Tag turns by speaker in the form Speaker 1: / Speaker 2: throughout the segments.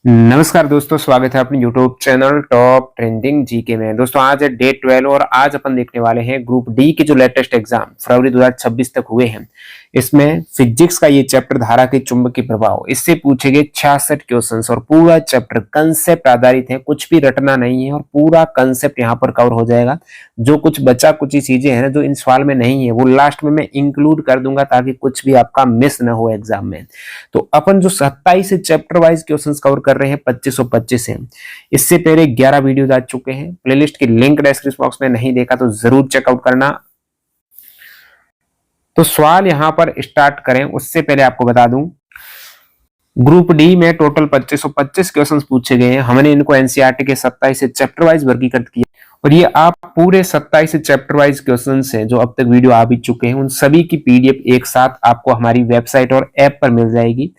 Speaker 1: नमस्कार दोस्तों, स्वागत है अपने YouTube channel top trending GK में। दोस्तों आज है डे 12 और आज अपन देखने वाले हैं ग्रुप डी के जो लेटेस्ट एग्जाम फरवरी 2026 तक हुए हैं। इसमें फिजिक्स का ये चैप्टर धारा के चुंबकीय प्रभाव, इससे पूछे गए 66 क्वेश्चंस और पूरा चैप्टर कंसेप्ट आधारित है, कुछ भी रटना नहीं है और पूरा कंसेप्ट यहाँ पर कवर हो जाएगा। जो कुछ बचा कुछ ही चीजें हैं जो इन सवाल में नहीं है वो लास्ट में मैं इंक्लूड कर दूंगा ताकि कुछ भी आपका मिस न हो एग्जाम में। तो अपन जो 27 चैप्टर वाइज क्वेश्चंस कवर कर रहे हैं 2525 है। इससे पहले 11 वीडियोस आ चुके हैं, प्लेलिस्ट की लिंक डिस्क्रिप्शन बॉक्स में नहीं देखा तो जरूर चेकआउट करना। तो सवाल यहां पर स्टार्ट करें उससे पहले आपको बता दूं, ग्रुप डी में टोटल 2525 क्वेश्चंस पूछे गए हैं। हमने इनको एनसीईआरटी के 27 चैप्टर वाइज वर्गीकृत किया और ये आप पूरे 27 चैप्टर वाइज क्वेश्चंस हैं जो अब तक वीडियो आ भी चुके हैं, उन सभी की पीडीएफ एक साथ आपको हमारी वेबसाइट और ऐप पर मिल जाएगी।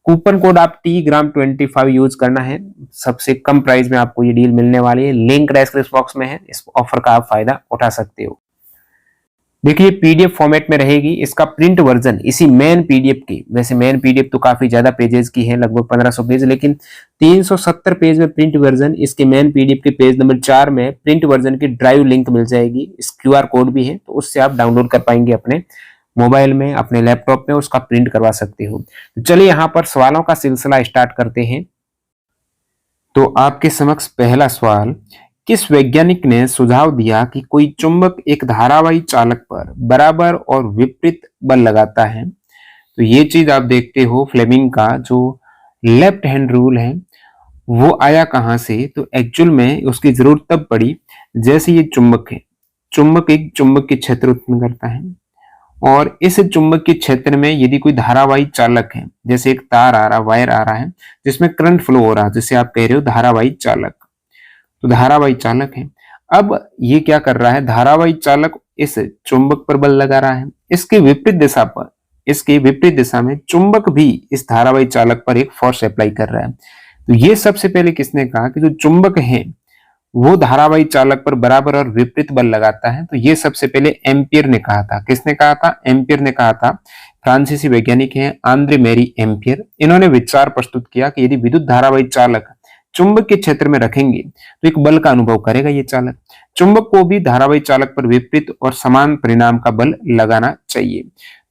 Speaker 1: कूपन कोड आप TGRAM25 यूज करना है, सबसे कम प्राइस में आपको ये डील मिलने वाली है। लिंक डिस्क्रिप्शन बॉक्स में है, इस ऑफर का आप फायदा उठा सकते हो। देखिए पीडीएफ फॉर्मेट में रहेगी, इसका प्रिंट वर्जन इसी मेन पीडीएफ की, वैसे मेन पीडीएफ तो काफी ज्यादा पेजेस की है, लगभग 1500 पेज, लेकिन 370 पेज में प्रिंट वर्जन, इसके मेन पीडीएफ के पेज नंबर 4 में प्रिंट वर्जन की ड्राइव लिंक मिल जाएगी। इस क्यूआर कोड भी है तो उससे आप डाउनलोड कर पाएंगे अपने मोबाइल में, अपने लैपटॉप में, उसका प्रिंट करवा सकते हो। तो चलिए यहाँ पर सवालों का सिलसिला स्टार्ट करते हैं। तो आपके समक्ष पहला सवाल, किस वैज्ञानिक ने सुझाव दिया कि कोई चुंबक एक धारावाही चालक पर बराबर और विपरीत बल लगाता है? तो ये चीज आप देखते हो फ्लेमिंग का जो लेफ्ट हैंड रूल है वो आया कहां से? तो एक्चुअल में उसकी जरूरत तब पड़ी जैसे ये चुंबक है, चुंबक एक चुंबक के क्षेत्र उत्पन्न करता है और इस चुंबकीय क्षेत्र में यदि कोई धारावाही चालक है, जैसे एक तार आ रहा, वायर आ रहा है जिसमें करंट फ्लो हो रहा है, जिसे आप कह रहे हो धारावाही चालक, तो धारावाही चालक है। अब ये क्या कर रहा है, धारावाही चालक इस चुंबक पर बल लगा रहा है, इसके विपरीत दिशा पर, इसके विपरीत दिशा में चुंबक भी इस धारावाही चालक पर एक फोर्स अप्लाई कर रहा है। तो ये सबसे पहले किसने कहा कि जो चुंबक है वो धारावाही चालक पर बराबर और विपरीत बल लगाता है? तो ये सबसे पहले एम्पियर ने कहा था। किसने कहा था? एम्पियर ने कहा था। फ्रांसीसी वैज्ञानिक हैं आंद्रे मैरी एम्पियर। इन्होंने विचार प्रस्तुत किया कि यदि विद्युत धारावाही चालक चुंबक के क्षेत्र में रखेंगे तो एक बल का अनुभव करेगा ये चालक, चुंबक को भी धारावाही चालक पर विपरीत और समान परिणाम का बल लगाना चाहिए।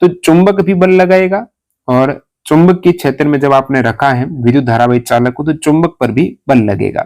Speaker 1: तो चुंबक भी बल लगाएगा और चुंबक के क्षेत्र में जब आपने रखा है विद्युत धारावाही चालक को तो चुंबक पर भी बल लगेगा।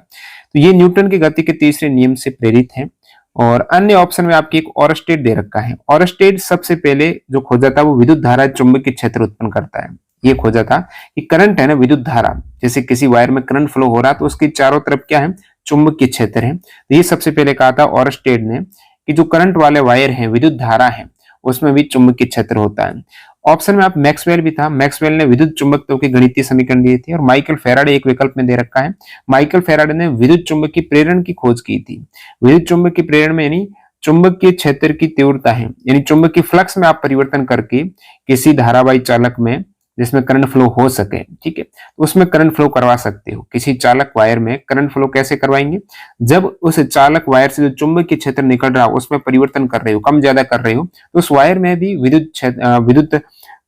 Speaker 1: तो ये न्यूटन की गति के तीसरे नियम से प्रेरित है। और अन्य ऑप्शन में आपकी एक और स्टेट दे रखा है। और स्टेट सबसे पहले जो खोजा था वो विद्युत धारा चुंबकीय क्षेत्र उत्पन्न करता है। ये खोजा था कि करंट है ना, विद्युत धारा, जैसे किसी वायर में करंट फ्लो हो रहा है तो उसके चारों तरफ क्या है, चुंबकीय क्षेत्र है। तो ये सबसे पहले कहा था और स्टेट ने कि जो करंट वाले वायर हैं, विद्युत धारा है, उसमें भी चुंबकीय क्षेत्र होता है। ऑप्शन में आप मैक्सवेल भी था, मैक्सवेल ने विद्युत चुंबकत्व के गणितीय समीकरण दिए थे। और माइकल फेराडे एक विकल्प में दे रखा है, माइकल फेराडे ने विद्युत चुंबक की प्रेरण की खोज की थी। विद्युत चुंबक की प्रेरण में यानी चुंबकीय क्षेत्र की तीव्रता है, यानी चुंबक की फ्लक्स में आप परिवर्तन करके किसी धारावाही चालक में जिसमें करंट फ्लो हो सके, ठीक है, तो उसमें करंट फ्लो करवा सकते हो। किसी चालक वायर में करंट फ्लो कैसे करवाएंगे? जब उस चालक वायर से जो चुंबकीय क्षेत्र निकल रहा हो उसमें परिवर्तन कर रहे हो, कम ज्यादा कर रहे हो, तो उस वायर में भी विद्युत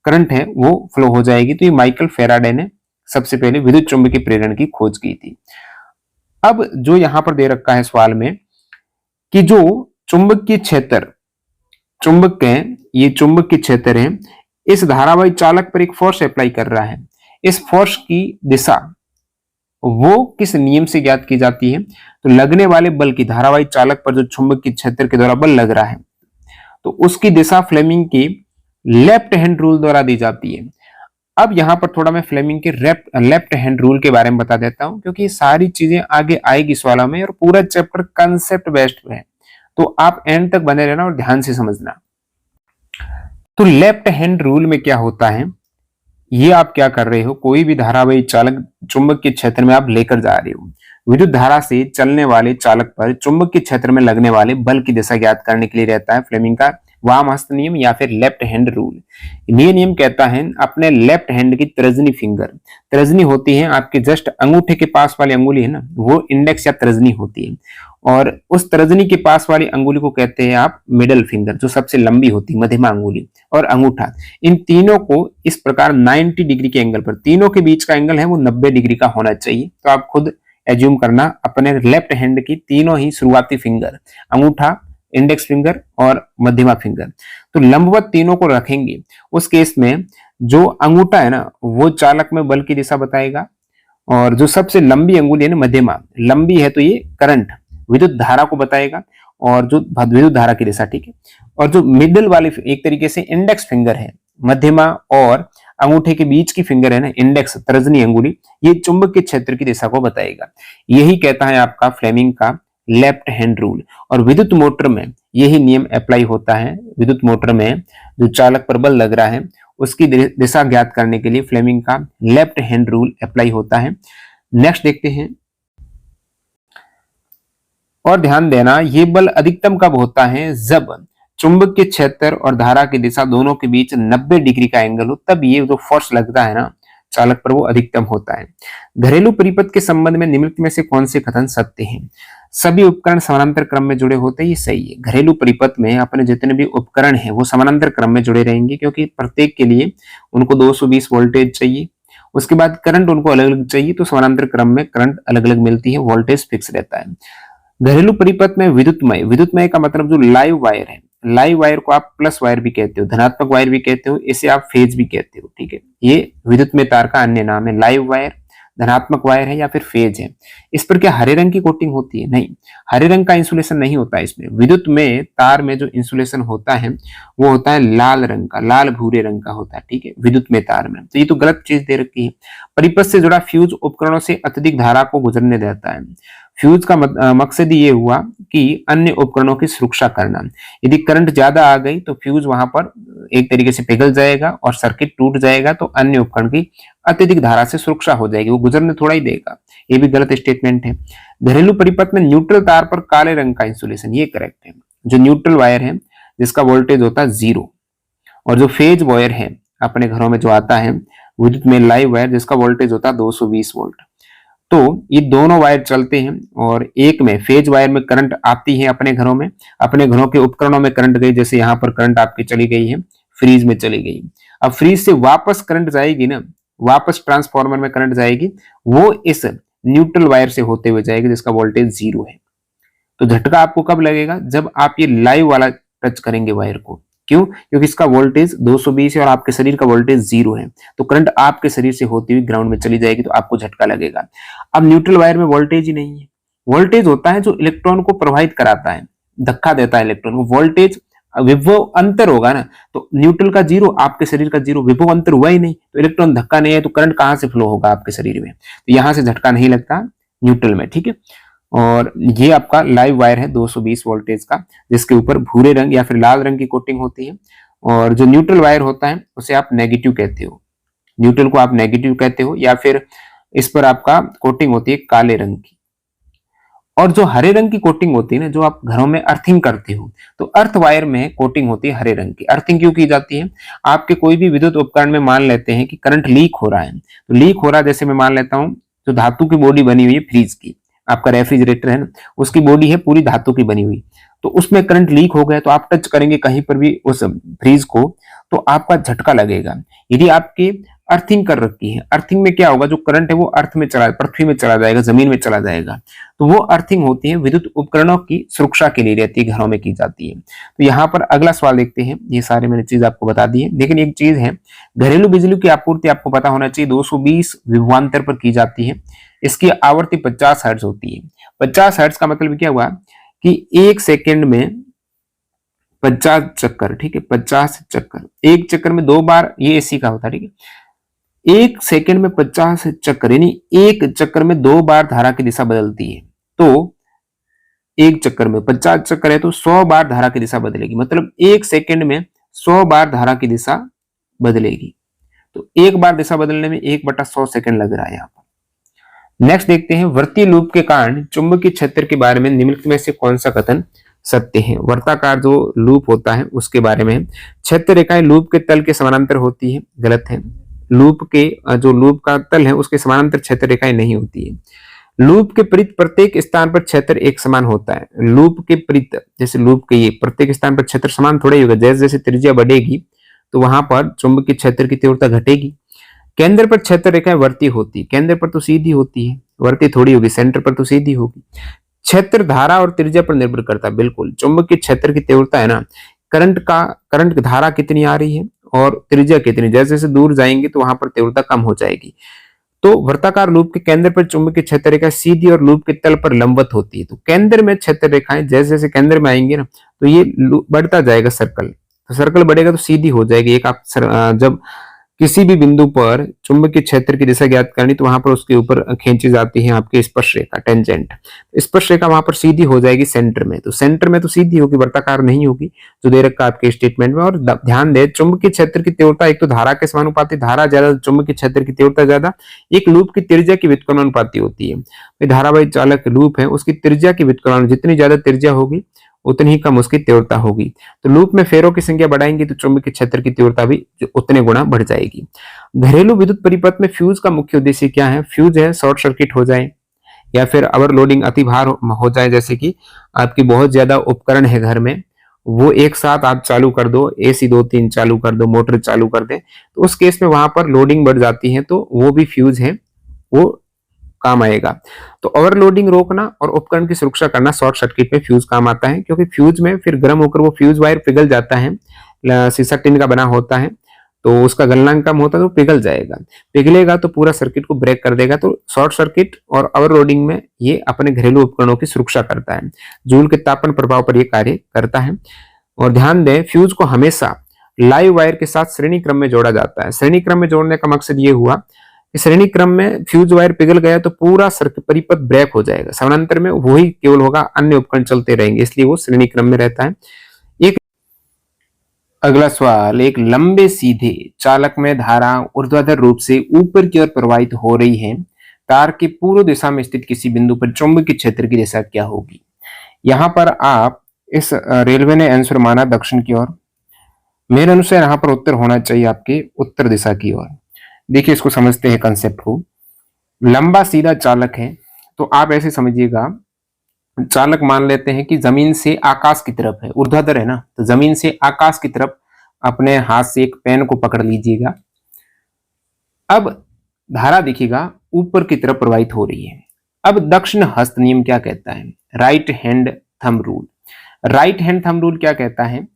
Speaker 1: करंट है वो फ्लो हो जाएगी। तो ये माइकल फेराडे ने सबसे पहले विद्युत चुंबकीय प्रेरण की खोज की थी। अब जो यहां पर दे रखा है सवाल में कि जो चुंबकीय क्षेत्र, चुंबक है, ये चुंबकीय क्षेत्र है, इस धारावाही चालक पर एक फोर्स अप्लाई कर रहा है। इस फोर्स की दिशा वो किस नियम से ज्ञात की जाती है? तो लगने वाले बल की, धारावाही चालक पर जो चुंबकीय क्षेत्र के द्वारा बल लग रहा है तो उसकी दिशा फ्लेमिंग की लेफ्ट हैंड रूल द्वारा दी जाती है। अब यहां पर थोड़ा मैं फ्लेमिंग के लेफ्ट हैंड रूल के बारे में बता देता हूं क्योंकि ये सारी चीजें आगे आएगी सवालों में और पूरा चैप्टर कंसेप्ट बेस्ड है, तो आप एंड तक बने रहना और ध्यान से समझना। तो लेफ्ट हैंड रूल में क्या होता है, ये आप क्या कर रहे हो, कोई भी धारावाही चालक चुंबक के क्षेत्र में आप लेकर जा रहे हो, विद्युत धारा से चलने वाले चालक पर चुंबक के क्षेत्र में लगने वाले बल की दिशा ज्ञात करने के लिए रहता है फ्लेमिंग का वाम हस्त नियम या फिर लेफ्ट हैंड रूल। ये नियम कहता है अपने लेफ्ट हैंड की तर्जनी फिंगर, तर्जनी होती है आपके जस्ट अंगूठे के पास वाली अंगुली है ना, वो इंडेक्स या तर्जनी होती है, और उस तर्जनी के पास वाली अंगुली को कहते हैं आप मिडल फिंगर, जो सबसे लंबी होती है, मध्यमा अंगुली और अंगूठा। इन तीनों को इस प्रकार 90 डिग्री के एंगल पर, तीनों के बीच का एंगल है वो 90 डिग्री का होना चाहिए। तो आप खुद एज्यूम करना अपने लेफ्ट हैंड की तीनों ही शुरुआती फिंगर, अंगूठा, इंडेक्स फिंगर और मध्यमा फिंगर, तो लंबवत तीनों को रखेंगे। उस केस में जो अंगूठा है ना वो चालक में बल की दिशा बताएगा, और जो सबसे लंबी अंगुली है ना मध्यमा, लंबी है तो ये करंट, विद्युत धारा को बताएगा, और जो विद्युत धारा की दिशा, ठीक है। और जो मिडिल वाली एक तरीके से इंडेक्स फिंगर है, मध्यमा और अंगूठे के बीच की फिंगर है ना इंडेक्स, तर्जनी अंगुली, ये चुंबकीय क्षेत्र की दिशा को बताएगा। यही कहता है आपका फ्लेमिंग का लेफ्ट हैंड रूल। और विद्युत मोटर में यही नियम अप्लाई होता है। विद्युत मोटर में जो चालक पर बल लग रहा है उसकी दिशा ज्ञात करने के लिए फ्लेमिंग का लेफ्ट हैंड रूल अप्लाई होता है। नेक्स्ट देखते हैं, और ध्यान देना ये बल अधिकतम कब होता है, जब चुंबकीय क्षेत्र और धारा की दिशा दोनों के बीच 90 डिग्री का एंगल हो, तब ये जो फोर्स लगता है ना चालक पर वो अधिकतम होता है। घरेलू परिपथ के संबंध में निम्नलिखित में से कौन से कथन सत्य हैं? सभी उपकरण समानांतर क्रम में जुड़े होते हैं, ये सही है। घरेलू परिपथ में अपने जितने भी उपकरण हैं वो समानांतर क्रम में जुड़े रहेंगे, क्योंकि प्रत्येक के लिए उनको 220 वोल्टेज चाहिए, उसके बाद करंट उनको अलग अलग चाहिए, तो समानांतर क्रम में करंट अलग अलग मिलती है, वोल्टेज फिक्स रहता है। घरेलू परिपथ में विद्युतमय, विद्युतमय का मतलब जो लाइव वायर है, लाइव वायर को आप प्लस वायर भी कहते हो, धनात्मक वायर भी कहते हो, इसे आप फेज भी कहते हो, ठीक है। ये विद्युतमय तार का अन्य नाम है। लाइव वायर धनात्मक वायर है या फिर फेज है। इस पर क्या हरे रंग की कोटिंग होती है? नहीं, हरे रंग का इंसुलेशन नहीं होता है इसमें। विद्युत में तार में जो इंसुलेशन होता है वो होता है लाल रंग का, लाल भूरे रंग का होता है, ठीक है, विद्युत में तार में। तो ये तो गलत चीज दे रखी है। परिपथ से जुड़ा फ्यूज उपकरणों से अत्यधिक धारा को गुजरने देता है। फ्यूज का मकसद ये हुआ कि अन्य उपकरणों की सुरक्षा करना। यदि करंट ज्यादा आ गई तो फ्यूज वहां पर एक तरीके से पिघल जाएगा और सर्किट टूट जाएगा, तो अन्य उपकरण की अत्यधिक धारा से सुरक्षा हो जाएगी, वो गुजरने थोड़ा ही देगा। ये भी गलत स्टेटमेंट है। घरेलू परिपथ में न्यूट्रल तार पर काले रंग का इंसुलेशन, ये करेक्ट है। जो न्यूट्रल वायर है जिसका वोल्टेज होता है 0, और जो फेज वायर है अपने घरों में जो आता है विद्युत में लाइव वायर जिसका वोल्टेज होता है 220 वोल्ट, तो ये दोनों वायर चलते हैं, और एक में फेज वायर में करंट आती है अपने घरों में, अपने घरों के उपकरणों में करंट गई, जैसे यहाँ पर करंट आपकी चली गई है, फ्रीज में चली गई। अब फ्रीज से वापस करंट जाएगी ना, वापस ट्रांसफार्मर में करंट जाएगी, वो इस न्यूट्रल वायर से होते हुए जाएगी जिसका वोल्टेज 0 है। तो झटका आपको कब लगेगा? जब आप ये लाइव वाला टच करेंगे वायर को। क्यों? क्योंकि इसका वोल्टेज 220 है और आपके शरीर का वोल्टेज 0 है, तो करंट आपके शरीर से होती हुई ग्राउंड में चली जाएगी, तो आपको झटका लगेगा। अब न्यूट्रल वायर में वोल्टेज ही नहीं है। वोल्टेज होता है जो इलेक्ट्रॉन को प्रभावित कराता है, धक्का देता है इलेक्ट्रॉन को। वोल्टेज विभव अंतर होगा ना, तो न्यूट्रल का 0, आपके शरीर का 0, विभव अंतर हुआ ही नहीं, तो इलेक्ट्रॉन धक्का नहीं है, तो करंट कहां से फ्लो होगा आपके शरीर में? तो यहां से झटका नहीं लगता न्यूट्रल में, ठीक है। और ये आपका लाइव वायर है 220 वोल्टेज का, जिसके ऊपर भूरे रंग या फिर लाल रंग की कोटिंग होती है। और जो न्यूट्रल वायर होता है उसे आप नेगेटिव कहते हो, न्यूट्रल को आप नेगेटिव कहते हो, या फिर इस पर आपका कोटिंग होती है काले रंग की। और जो हरे रंग की कोटिंग होती है ना, जो आप घरों में अर्थिंग करते हो, तो अर्थ वायर में कोटिंग होती है हरे रंग की। अर्थिंग क्यों की जाती है? आपके कोई भी विद्युत उपकरण में मान लेते हैं कि करंट लीक हो रहा है, तो लीक हो रहा है, जैसे मैं मान लेता हूं जो धातु की बॉडी बनी हुई है फ्रिज की, आपका रेफ्रिजरेटर है ना, उसकी बॉडी है पूरी धातु की बनी हुई, तो उसमें करंट लीक हो गया, तो आप टच करेंगे कहीं पर भी उस फ्रिज को, तो आपका झटका लगेगा। यदि आपकी अर्थिंग कर रखी है, अर्थिंग में क्या होगा, जो करंट है वो अर्थ में चला, पृथ्वी में चला जाएगा, जमीन में चला जाएगा, तो वो अर्थिंग होती है, विद्युत उपकरणों की सुरक्षा के लिए रहती है, घरों में की जाती है। तो यहाँ पर अगला सवाल देखते हैं। ये सारे मैंने चीज आपको बता दी है, लेकिन एक चीज है, घरेलू बिजली की आपूर्ति आपको पता होना चाहिए 220 विभवांतर पर की जाती है। इसकी आवृत्ति 50 हर्ट्ज होती है। 50 हर्ट्ज का मतलब क्या हुआ कि 1 सेकेंड में 50 चक्कर, ठीक है, 50 चक्कर, एक चक्कर में 2 बार, ये एसी का होता है, ठीक है। 1 सेकेंड में 50 चक्कर, यानी एक चक्कर में 2 बार धारा की दिशा बदलती है। तो एक चक्कर में 50 चक्कर है तो 100 बार धारा की दिशा बदलेगी, मतलब 1 सेकेंड में 100 बार धारा की दिशा बदलेगी। तो एक बार दिशा बदलने में 1/100 सेकेंड लग रहा है यहाँ पर। नेक्स्ट देखते हैं, वृत्तीय लूप के कारण चुंबकीय क्षेत्र के बारे में निम्नलिखित में से कौन सा कथन सत्य है। वर्ताकार जो लूप होता है उसके बारे में, क्षेत्र रेखाएं लूप के तल के समानांतर होती है, गलत है। लूप के जो लूप का तल है उसके समानांतर क्षेत्र रेखाएं नहीं होती है। लूप के परित प्रत्येक स्थान पर क्षेत्र एक समान होता है। लूप के परित, जैसे लूप के ये प्रत्येक स्थान पर क्षेत्र समान थोड़ा ही होगा, जैसे जैसे त्रिज्या बढ़ेगी तो वहां पर चुंबकीय क्षेत्र की तीव्रता घटेगी। केंद्र पर क्षेत्र रेखाएं वर्ती होती है, केंद्र पर तो सीधी होती है, वर्ती थोड़ी होगी, सेंटर पर तो सीधी होगी। क्षेत्र धारा और त्रिज्या पर निर्भर करता है, बिल्कुल। चुंबकीय क्षेत्र की तीव्रता है ना, करंट धारा कितनी आ रही है और त्रिज्या कितनी, जैसे जैसे दूर जाएंगे तो वहां पर तीव्रता कम हो जाएगी। तो वर्ताकार लूप के केंद्र पर चुंबकीय क्षेत्र रेखा सीधी और लूप के तल पर लंबवत होती है। तो केंद्र में क्षेत्र रेखाएं जैसे जैसे केंद्र में आएंगे ना तो ये बढ़ता जाएगा सर्कल, तो सर्कल बढ़ेगा तो सीधी हो जाएगी। एक आप जब किसी भी बिंदु पर चुंबकीय क्षेत्र की दिशा ज्ञात करनी तो वहां पर उसके ऊपर खींची जाती है आपकी स्पर्श रेखा, टेंजेंट। स्पर्श रेखा वहां पर सीधी हो जाएगी सेंटर में, तो सेंटर में तो सीधी होगी, वर्ताकार नहीं होगी, जो दे रखा आपके स्टेटमेंट में। और ध्यान दे, चुंबकीय क्षेत्र की तीव्रता एक तो धारा के समानुपाती, धारा ज्यादा चुंबकीय क्षेत्र की तीव्रता ज्यादा, एक लूप की त्रिज्या की व्युत्क्रमानुपाती होती है। धारावाही चालक लूप है उसकी त्रिज्या की व्युत्क्रमण, जितनी ज्यादा त्रिज्या होगी उतनी ही कम उसकी तीव्रता होगी। तो लूप में फेरों की संख्या बढ़ाएंगे तो चुंबकीय क्षेत्र की तीव्रता भी उतने गुना बढ़ जाएगी। घरेलू विद्युत परिपथ में फ्यूज का मुख्य उद्देश्य क्या है? फ्यूज है शॉर्ट सर्किट हो जाए या फिर ओवरलोडिंग अतिभार हो जाए, जैसे कि आपकी बहुत ज्यादा उपकरण है घर में, वो एक साथ आप चालू कर दो, एसी 2-3 चालू कर दो, मोटर चालू कर दे, तो उस केस में वहां पर लोडिंग बढ़ जाती है, तो वो भी फ्यूज है, वो काम आएगा। तो ओवरलोडिंग रोकना और उपकरण की सुरक्षा करना शॉर्ट सर्किट में फ्यूज काम आता है, क्योंकि फ्यूज में फिर गर्म होकर वो फ्यूज वायर पिघल जाता है, शीशा टिन का बना होता है, तो उसका गलनांक कम होता है तो पिघल जाएगा, पिघलेगा तो पूरा सर्किट को ब्रेक कर देगा। तो शॉर्ट सर्किट और ओवरलोडिंग में ये अपने घरेलू उपकरणों की सुरक्षा करता है, जूल के तापमान प्रभाव पर यह कार्य करता है। और ध्यान दें, फ्यूज को हमेशा लाइव वायर के साथ श्रेणी क्रम में जोड़ा जाता है। श्रेणी क्रम में जोड़ने का मकसद ये हुआ, श्रेणी क्रम में फ्यूज वायर पिघल गया तो पूरा सर्किट परिपथ ब्रेक हो जाएगा, समानांतर में वही केवल होगा, अन्य उपकरण चलते रहेंगे, इसलिए वो श्रेणी क्रम में रहता है। एक अगला सवाल, एक लंबे सीधे चालक में धारा ऊर्ध्वाधर रूप से ऊपर की ओर प्रवाहित हो रही है, तार की पूर्व दिशा में स्थित किसी बिंदु पर चुंबकीय क्षेत्र की दिशा क्या होगी? यहां पर आप इस रेलवे ने आंसर माना दक्षिण की ओर, मेरे अनुसार यहां पर उत्तर होना चाहिए आपके उत्तर दिशा की ओर। देखिए इसको समझते हैं कंसेप्ट को। लंबा सीधा चालक है तो आप ऐसे समझिएगा, चालक मान लेते हैं कि जमीन से आकाश की तरफ है, ऊर्ध्वाधर है ना, तो जमीन से आकाश की तरफ अपने हाथ से एक पेन को पकड़ लीजिएगा। अब धारा देखिएगा ऊपर की तरफ प्रवाहित हो रही है। अब दक्षिण हस्त नियम क्या कहता है? Right hand thumb rule. Right hand thumb rule क्या कहता है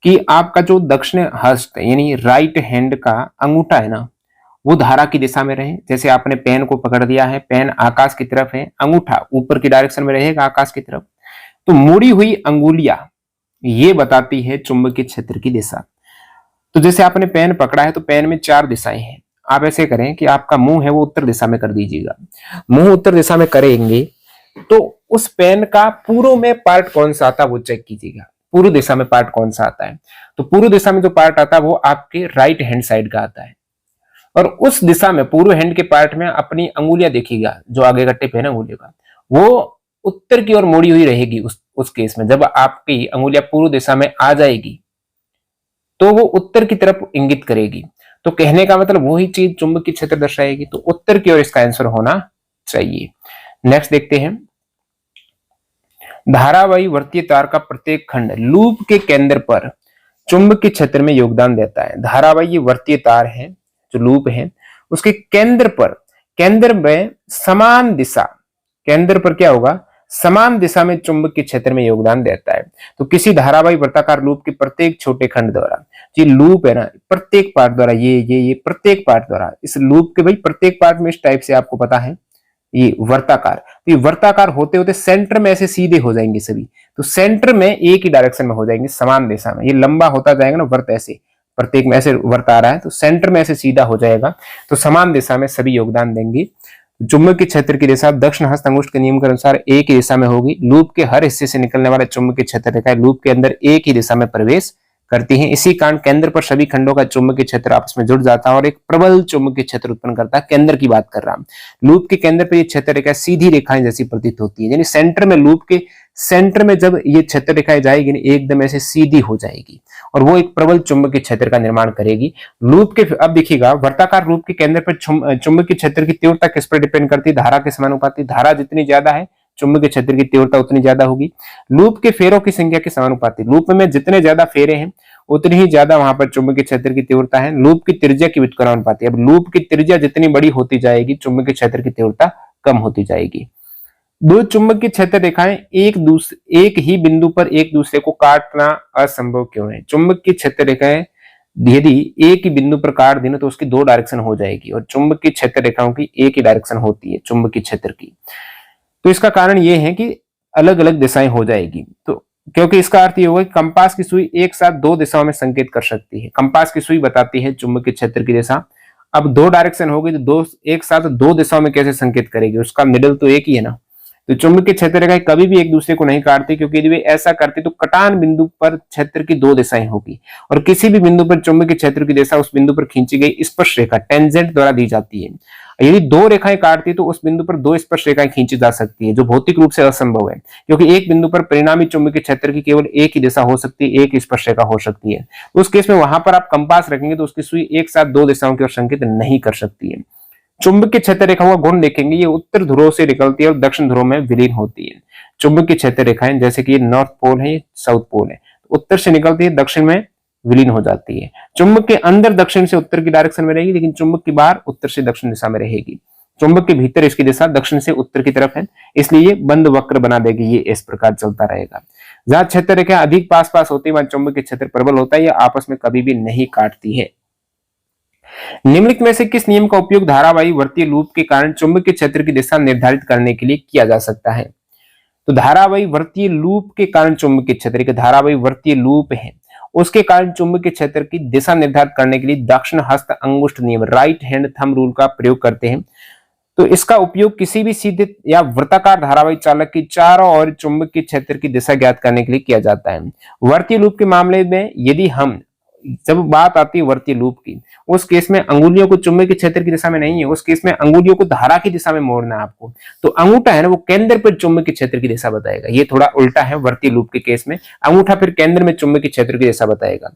Speaker 1: कि आपका जो दक्षिण हस्त यानी राइट हैंड का अंगूठा है ना, वो धारा की दिशा में रहे। जैसे आपने पेन को पकड़ दिया है, पेन आकाश की तरफ है, अंगूठा ऊपर की डायरेक्शन में रहेगा आकाश की तरफ, तो मुड़ी हुई अंगुलियां ये बताती है चुंबकीय क्षेत्र की दिशा। तो जैसे आपने पेन पकड़ा है तो पेन में 4 दिशाएं हैं, आप ऐसे करें कि आपका मुंह है वो उत्तर दिशा में कर दीजिएगा। मुंह उत्तर दिशा में करेंगे तो उस पेन का पूर्व में पार्ट कौन सा आता है वो चेक कीजिएगा, पूर्व दिशा में पार्ट कौन सा आता है। तो पूर्व दिशा में जो पार्ट आता है वो आपके राइट हैंड साइड का आता है, और उस दिशा में पूर्व हैंड के पार्ट में अपनी अंगुलियां देखिएगा, जो आगे का टिप है ना अंगुलियों का, वो उत्तर की ओर मोड़ी हुई रहेगी। उस केस में जब आपकी अंगुलियां पूर्व दिशा में आ जाएगी तो वो उत्तर की तरफ इंगित करेगी। तो कहने का मतलब वही चीज चुंबकीय क्षेत्र दर्शाएगी, तो उत्तर की ओर इसका आंसर होना चाहिए। नेक्स्ट देखते हैं, धारावाही वर्तीय तार का प्रत्येक खंड लूप के केंद्र पर चुंबकीय क्षेत्र में योगदान देता है। धारावाही वर्तीय तार है जो लूप है, उसके केंद्र पर, केंद्र में समान दिशा, केंद्र पर क्या होगा, समान दिशा में चुंबकीय क्षेत्र में योगदान देता है। तो किसी धारावाही वृत्ताकार लूप के प्रत्येक छोटे खंड द्वारा, ये लूप है ना, प्रत्येक पार्ट द्वारा, ये प्रत्येक पार्ट द्वारा, इस लूप के भाई प्रत्येक पार्ट में इस टाइप से आपको पता है ये वर्ताकार, तो ये वर्ताकार होते होते सेंटर में ऐसे सीधे हो जाएंगे सभी, तो सेंटर में एक ही डायरेक्शन में हो जाएंगे समान दिशा में। ये लंबा होता जाएगा ना वर्त, ऐसे प्रत्येक में ऐसे वर्त आ रहा है तो सेंटर में ऐसे सीधा हो जाएगा, तो समान दिशा में सभी योगदान देंगे। चुंबकीय क्षेत्र की दिशा दक्षिण हस्त अंगुष्ठ के नियम के अनुसार एक ही दिशा में होगी। लूप के हर हिस्से से निकलने वाला चुंबकीय क्षेत्र रेखा लूप के अंदर एक ही दिशा में प्रवेश करती हैं। इसी कारण केंद्र पर सभी खंडों का चुंबकीय क्षेत्र आपस में जुड़ जाता है और एक प्रबल चुंबकीय क्षेत्र उत्पन्न करता है। केंद्र की बात कर रहा हूं। लूप के केंद्र पर ये क्षेत्र रेखा सीधी रेखाएं जैसी प्रतीत होती है, यानी सेंटर में, लूप के सेंटर में जब ये क्षेत्र रेखाएं जाएगी ना, एकदम ऐसे सीधी हो जाएगी और वो एक प्रबल चुंबकीय क्षेत्र का निर्माण करेगी। लूप के, अब देखिएगा, वर्ताकार लूप के केंद्र पर चुंबकीय क्षेत्र की तीव्रता किस पर डिपेंड करती है? धारा के समानुपाती। धारा जितनी ज्यादा है, चुंबकीय क्षेत्र की तीव्रता उतनी ज्यादा होगी। लूप के फेरों की संख्या के समानुपाती। लूप में जितने ज्यादा फेरे हैं उतनी ही ज्यादा वहां पर चुंबकीय क्षेत्र की तीव्रता है। लूप की त्रिज्या की व्युत्क्रमानुपाती। अब लूप की त्रिज्या जितनी बड़ी होती जाएगी, चुंबकीय क्षेत्र की तीव्रता कम होती जाएगी। दो चुंबकीय क्षेत्र रेखाएं एक ही बिंदु पर एक दूसरे को काटना असंभव क्यों है? चुंबकीय क्षेत्र रेखाएं यदि एक ही बिंदु पर काट देना तो उसकी दो डायरेक्शन हो जाएगी और चुंबकीय क्षेत्र रेखाओं की एक ही डायरेक्शन होती है चुंबकीय क्षेत्र की। तो इसका कारण यह है कि अलग अलग दिशाएं हो जाएगी। तो क्योंकि इसका अर्थ ये होगा कि कंपास की सुई एक साथ दो दिशाओं में संकेत कर सकती है। कंपास की सुई बताती है चुंबकीय क्षेत्र की दिशा। अब दो डायरेक्शन होगी तो दो एक साथ दो दिशाओं में कैसे संकेत करेगी? उसका मिडल तो एक ही है ना। तो चुंबकीय क्षेत्र रेखाएं कभी भी एक दूसरे को नहीं काटती, क्योंकि यदि वे ऐसा करती तो कटान बिंदु पर क्षेत्र की दो दिशाएं होगी और किसी भी बिंदु पर चुंबकीय क्षेत्र की दिशा उस बिंदु पर खींची गई स्पर्श रेखा टेंजेंट द्वारा दी जाती है। यदि दो रेखाएं काटती तो उस बिंदु पर दो स्पर्श रेखाएं खींची जा सकती है, जो भौतिक रूप से असंभव है, क्योंकि एक बिंदु पर परिणामी चुंबकीय क्षेत्र की केवल एक ही दिशा हो सकती है, एक स्पर्श रेखा हो सकती है। उस केस में वहां पर आप कंपास रखेंगे तो उसकी सुई एक साथ दो दिशाओं की ओर संकेत नहीं कर सकती है। चुंबकीय क्षेत्र रेखाओं का गुण देखेंगे, ये उत्तर ध्रुव से निकलती है और दक्षिण ध्रुव में विलीन होती है। चुंबकीय क्षेत्र रेखाएं जैसे कि ये नॉर्थ पोल है, ये साउथ पोल है, उत्तर से निकलती है, दक्षिण में विलीन हो जाती है। चुंबक के अंदर दक्षिण से उत्तर की डायरेक्शन में रहेगी, लेकिन चुंबक के बाहर उत्तर से दक्षिण दिशा में रहेगी। चुंबक के भीतर इसकी दिशा दक्षिण से उत्तर की तरफ है, इसलिए ये बंद वक्र बना देगी। ये इस प्रकार चलता रहेगा। जहां क्षेत्र रेखा अधिक पास पास होती है वहां चुंबकीय क्षेत्र प्रबल होता है, या आपस में कभी भी नहीं काटती है। निम्नलिखित में से किस नियम का उपयोग धारावाही वर्तीय लूप के कारण चुंबकीय क्षेत्र की दिशा निर्धारित करने के लिए किया जा सकता है? तो धारावाही वर्तीय लूप के कारण चुंबकीय क्षेत्र के धारावाही वर्तीय लूप है, उसके कारण चुंबकीय क्षेत्र की दिशा निर्धारित करने के लिए दक्षिण हस्त अंगुष्ठ नियम, राइट हैंड थंब रूल का प्रयोग करते हैं। तो इसका उपयोग किसी भी सीधे या वृत्ताकार धारावाही चालक की चारों ओर चुंबकीय क्षेत्र की दिशा ज्ञात करने के लिए किया जाता है। वर्तीय लूप के मामले में यदि हम, जब बात आती है वर्तीय लूप की, उस केस में अंगुलियों को चुंबकीय क्षेत्र की दिशा में नहीं है, उस केस में अंगुलियों को धारा की दिशा में मोड़ना है आपको। तो अंगूठा है ना, वो केंद्र पर चुंबकीय क्षेत्र की दिशा बताएगा। ये थोड़ा उल्टा है वर्तीय लूप के केस में, अंगूठा फिर केंद्र में चुंबकीय क्षेत्र की दिशा बताएगा।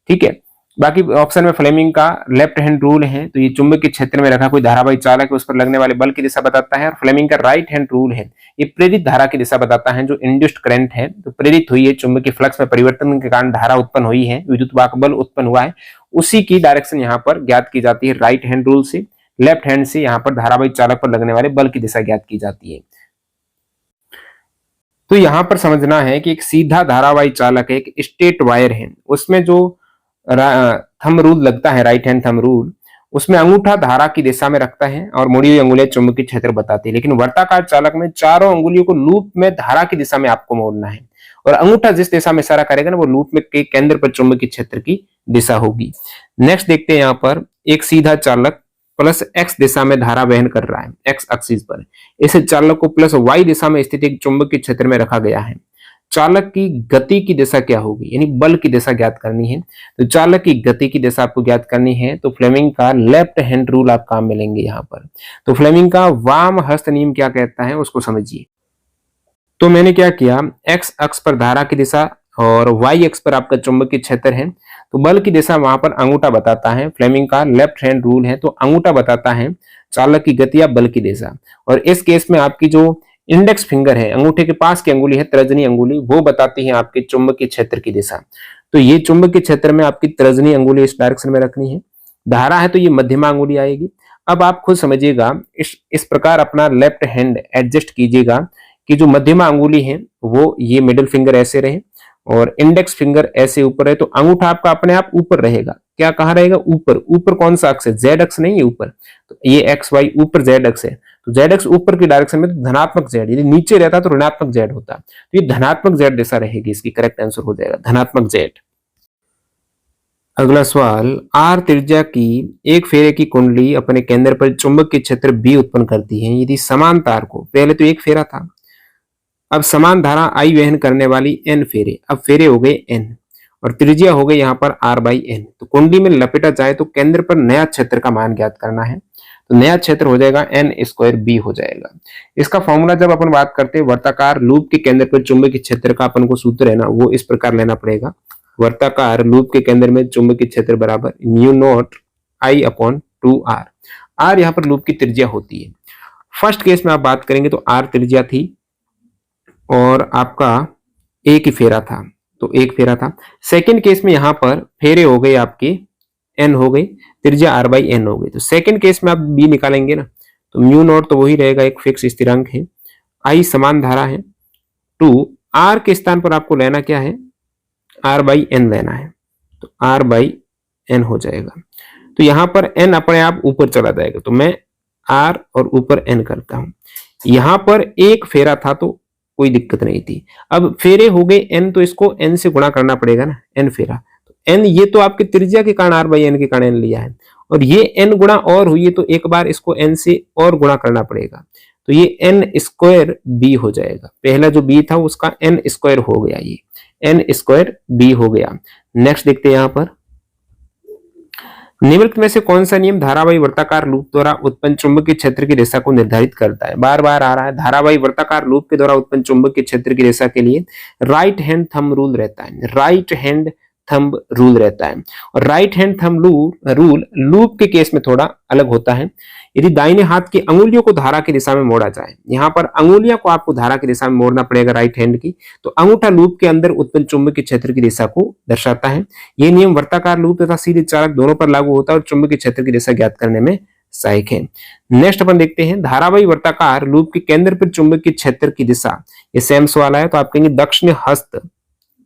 Speaker 1: ठीक है, बाकी ऑप्शन में फ्लेमिंग का लेफ्ट हैंड रूल है, तो ये चुंबकीय क्षेत्र में रखा कोई धारावाही चालक है उस पर लगने वाले बल की दिशा बताता है। और फ्लेमिंग का राइट हैंड रूल है, ये प्रेरित धारा की दिशा बताता है, जो इंड्यूस्ड करंट है, तो प्रेरित हुई है, चुंबकीय फ्लक्स में परिवर्तन के कारण धारा उत्पन्न हुई है, विद्युत वाहक बल उत्पन्न हुआ है, उसी की डायरेक्शन यहाँ पर ज्ञात की जाती है राइट हैंड रूल से। लेफ्ट हैंड से यहाँ पर धारावाही चालक पर लगने वाले बल की दिशा ज्ञात की जाती है। तो यहाँ पर समझना है कि एक सीधा धारावाही चालक है, एक स्ट्रेट वायर है, उसमें जो थंब रूल लगता है, राइट हैंड थंब रूल, उसमें अंगूठा धारा की दिशा में रखता है और मुड़ी हुई अंगुलियां चुंबकीय क्षेत्र बताती है। लेकिन वर्ताकार चालक में चारों अंगुलियों को लूप में धारा की दिशा में आपको मोड़ना है और अंगूठा जिस दिशा में इशारा करेगा ना, वो लूप में के केंद्र पर चुंबकीय क्षेत्र की दिशा होगी। नेक्स्ट देखते हैं, यहाँ पर एक सीधा चालक प्लस एक्स दिशा में धारा वहन कर रहा है, एक्स एक्सिस पर। इस चालक को प्लस वाई दिशा में स्थित एक चुंबकीय क्षेत्र में रखा गया है। चालक की गति की दिशा क्या होगी, यानी बल की दिशा ज्ञात करनी है। तो चालक की गति की दिशा आपको ज्ञात करनी है, तो फ्लेमिंग का लेफ्ट हैंड रूल आप काम मिलेंगे यहाँ पर। तो फ्लेमिंग का वाम हस्त नियम क्या कहता है उसको समझिए। तो मैंने क्या किया, एक्स अक्ष पर धारा की दिशा और वाई अक्ष पर आपका चुंबकीय क्षेत्र है, तो बल की दिशा वहां पर अंगूठा बताता है। फ्लेमिंग का लेफ्ट हैंड रूल है, तो अंगूठा बताता है चालक की गति या बल की दिशा। और इस केस में आपकी जो इंडेक्स फिंगर है, अंगूठे के पास की अंगुली है, तर्जनी अंगुली, वो बताती है आपके चुंबकीय क्षेत्र की दिशा। तो ये चुंबकीय क्षेत्र में आपकी तर्जनी अंगुली इस डायरेक्शन में रखनी है। धारा है तो ये मध्यमा अंगुली आएगी। अब आप खुद समझिएगा, इस प्रकार अपना लेफ्ट हैंड एडजस्ट कीजिएगा कि जो मध्यमा अंगुली है वो ये मिडिल फिंगर ऐसे रहे और इंडेक्स फिंगर ऐसे ऊपर है, तो अंगूठा आपका अपने आप ऊपर रहेगा। क्या कहाँ रहेगा, ऊपर। ऊपर कौन सा अक्ष है, जेड अक्ष नहीं है ऊपर, तो ये एक्स वाई ऊपर जेड अक्ष है, तो जेड अक्ष ऊपर की डायरेक्शन में, तो धनात्मक जेड। यदि नीचे रहता तो ऋणात्मक जेड होता, तो ये धनात्मक जेड दिशा रहेगी, इसकी करेक्ट आंसर हो जाएगा धनात्मक जेड। अगला सवाल, आर त्रिज्या की एक फेरे की कुंडली अपने केंद्र पर चुंबकीय क्षेत्र बी उत्पन्न करती है यदि समान तार को, पहले तो एक फेरा था, अब समान धारा आई वहन करने वाली एन फेरे, अब फेरे हो गए एन, और त्रिज्या हो गई यहाँ पर r/n। तो कुंडली में लपेटा जाए तो केंद्र पर नया क्षेत्र का मान ज्ञात करना है, तो नया क्षेत्र हो जाएगा n² हो जाएगा। इसका फॉर्मूला जब अपन बात करते हैं वर्ताकार लूप के केंद्र पर चुंबकीय क्षेत्र का, अपन को सूत्र है ना वो इस प्रकार लेना पड़ेगा। वर्ताकार लूप के केंद्र में चुंबकीय क्षेत्र बराबर μ0I/2r। r यहाँ पर लूप की त्रिज्या होती है। फर्स्ट केस में आप बात करेंगे तो r त्रिज्या थी और आपका एक ही फेरा था, तो एक फेरा था। सेकंड केस में यहाँ पर फेरे हो गए आपके n हो गई, त्रिज्या r/n हो गई। तो सेकंड केस में आप b निकालेंगे ना, तो μ0 तो वही रहेगा, एक फिक्स स्थिरांक है, I समान धारा है, 2 r के स्थान पर आपको लेना क्या है, r/n लेना है, तो r/n हो जाएगा। तो यहाँ पर n अपने आप ऊपर चला जाएगा, तो मैं r और ऊपर n करता हूं। यहाँ पर एक फेरा था तो कोई दिक्कत नहीं थी, अब फेरे हो गए n तो इसको n से गुणा करना पड़ेगा ना, n फेरा, तो n ये तो आपके त्रिज्या के कारण r/n के कारण n लिया है, और ये n गुणा और हुई है तो एक बार इसको n से और गुणा करना पड़ेगा, तो ये n² हो जाएगा। पहला जो b था उसका n² हो गया, ये n² हो गया। नेक्स्ट देखते हैं यहाँ पर, निम्नलिखित में से कौन सा नियम धारावाही वर्ताकार लूप द्वारा उत्पन्न चुंबकीय क्षेत्र की दिशा को निर्धारित करता है। बार बार आ रहा है, धारावाही वर्ताकार लूप के द्वारा उत्पन्न चुंबकीय क्षेत्र की दिशा के लिए राइट हैंड थंब रूल रहता है, राइट हैंड थंब रूल रहता है। और right hand thumb rule loop के केस में थोड़ा अलग होता है। यदि दाहिने हाथ की अंगुलियों को धारा की दिशा में मोड़ा जाए, यहाँ पर अंगुलियों को आपको धारा की दिशा में मोड़ना पड़ेगा राइट हैंड की, तो अंगूठा लूप के अंदर उत्पन्न चुंबकीय क्षेत्र की दिशा को दर्शाता है। यह नियम वर्ताकार लूप तथा सीधे चालक दोनों पर लागू होता है और चुंबकीय क्षेत्र की दिशा ज्ञात करने में सहायक है। नेक्स्ट अपन देखते हैं, धारावाही वर्ताकार लूप के केंद्र पर चुंबकीय क्षेत्र की दिशा, ये सेम सवाल है, तो आप कहेंगे दक्षिण हस्त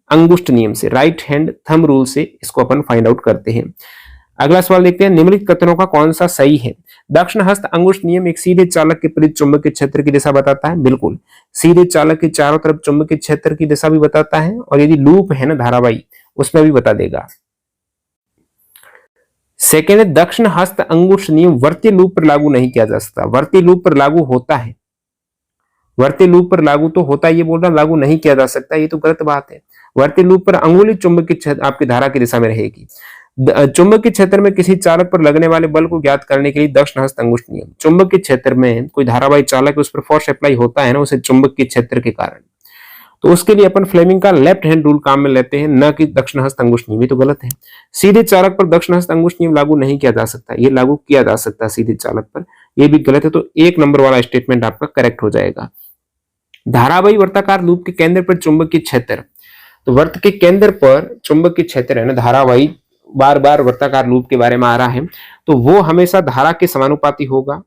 Speaker 1: अंगुष्ठ नियम से, राइट हैंड थंब रूल से इसको अपन फाइंड आउट करते हैं। अगला सवाल देखते हैं, निम्नलिखित कथनों का कौन सा सही है। दक्षिण हस्त अंगुष्ठ नियम एक सीधे चालक के प्रेरित चुंबकीय क्षेत्र की दिशा बताता है, बिल्कुल सीधे चालक के चारों तरफ चुंबकीय क्षेत्र की दिशा भी बताता है, और यदि लूप है ना धारावाही उसमें भी बता देगा। सेकेंड है, दक्षिण हस्त अंगुष्ठ नियम वर्तीय लूप पर लागू नहीं किया जा सकता। वर्तीय लूप पर लागू होता है, वर्तीय लूप पर लागू तो होता है, ये बोल रहा लागू नहीं किया जा सकता, ये तो गलत बात है। वर्तीय लूप पर अंगुली चुंबकीय क्षेत्र आपकी धारा की दिशा में रहेगी। चुंबकीय क्षेत्र में किसी चालक पर लगने वाले बल को ज्ञात करने के लिए दक्षिण हस्त अंगुष्ठ नियम, चुंबकीय क्षेत्र में कोई धारावाही चालक उस पर फोर्स अप्लाई होता है ना उसे चुंबकीय क्षेत्र के कारण, तो उसके लिए अपन फ्लेमिंग का लेफ्ट हैंड रूल काम में लेते हैं, न कि दक्षिण हस्त अंगुष्ठ नियम, ये तो गलत है। सीधे चालक पर दक्षिण हस्त अंगुष्ठ नियम लागू नहीं किया जा सकता, ये लागू किया जा सकता है सीधे चालक पर, ये भी गलत है, तो 1 नंबर वाला स्टेटमेंट आपका करेक्ट हो जाएगा। धारावाही वर्ताकार लूप के केंद्र पर चुंबकीय क्षेत्र, तो वर्त के केंद्र पर चुंबकीय क्षेत्र है ना, धारावाही बार बार वर्ताकार लूप के बारे में आ रहा है, तो वो हमेशा धारा के समानुपाती होगा,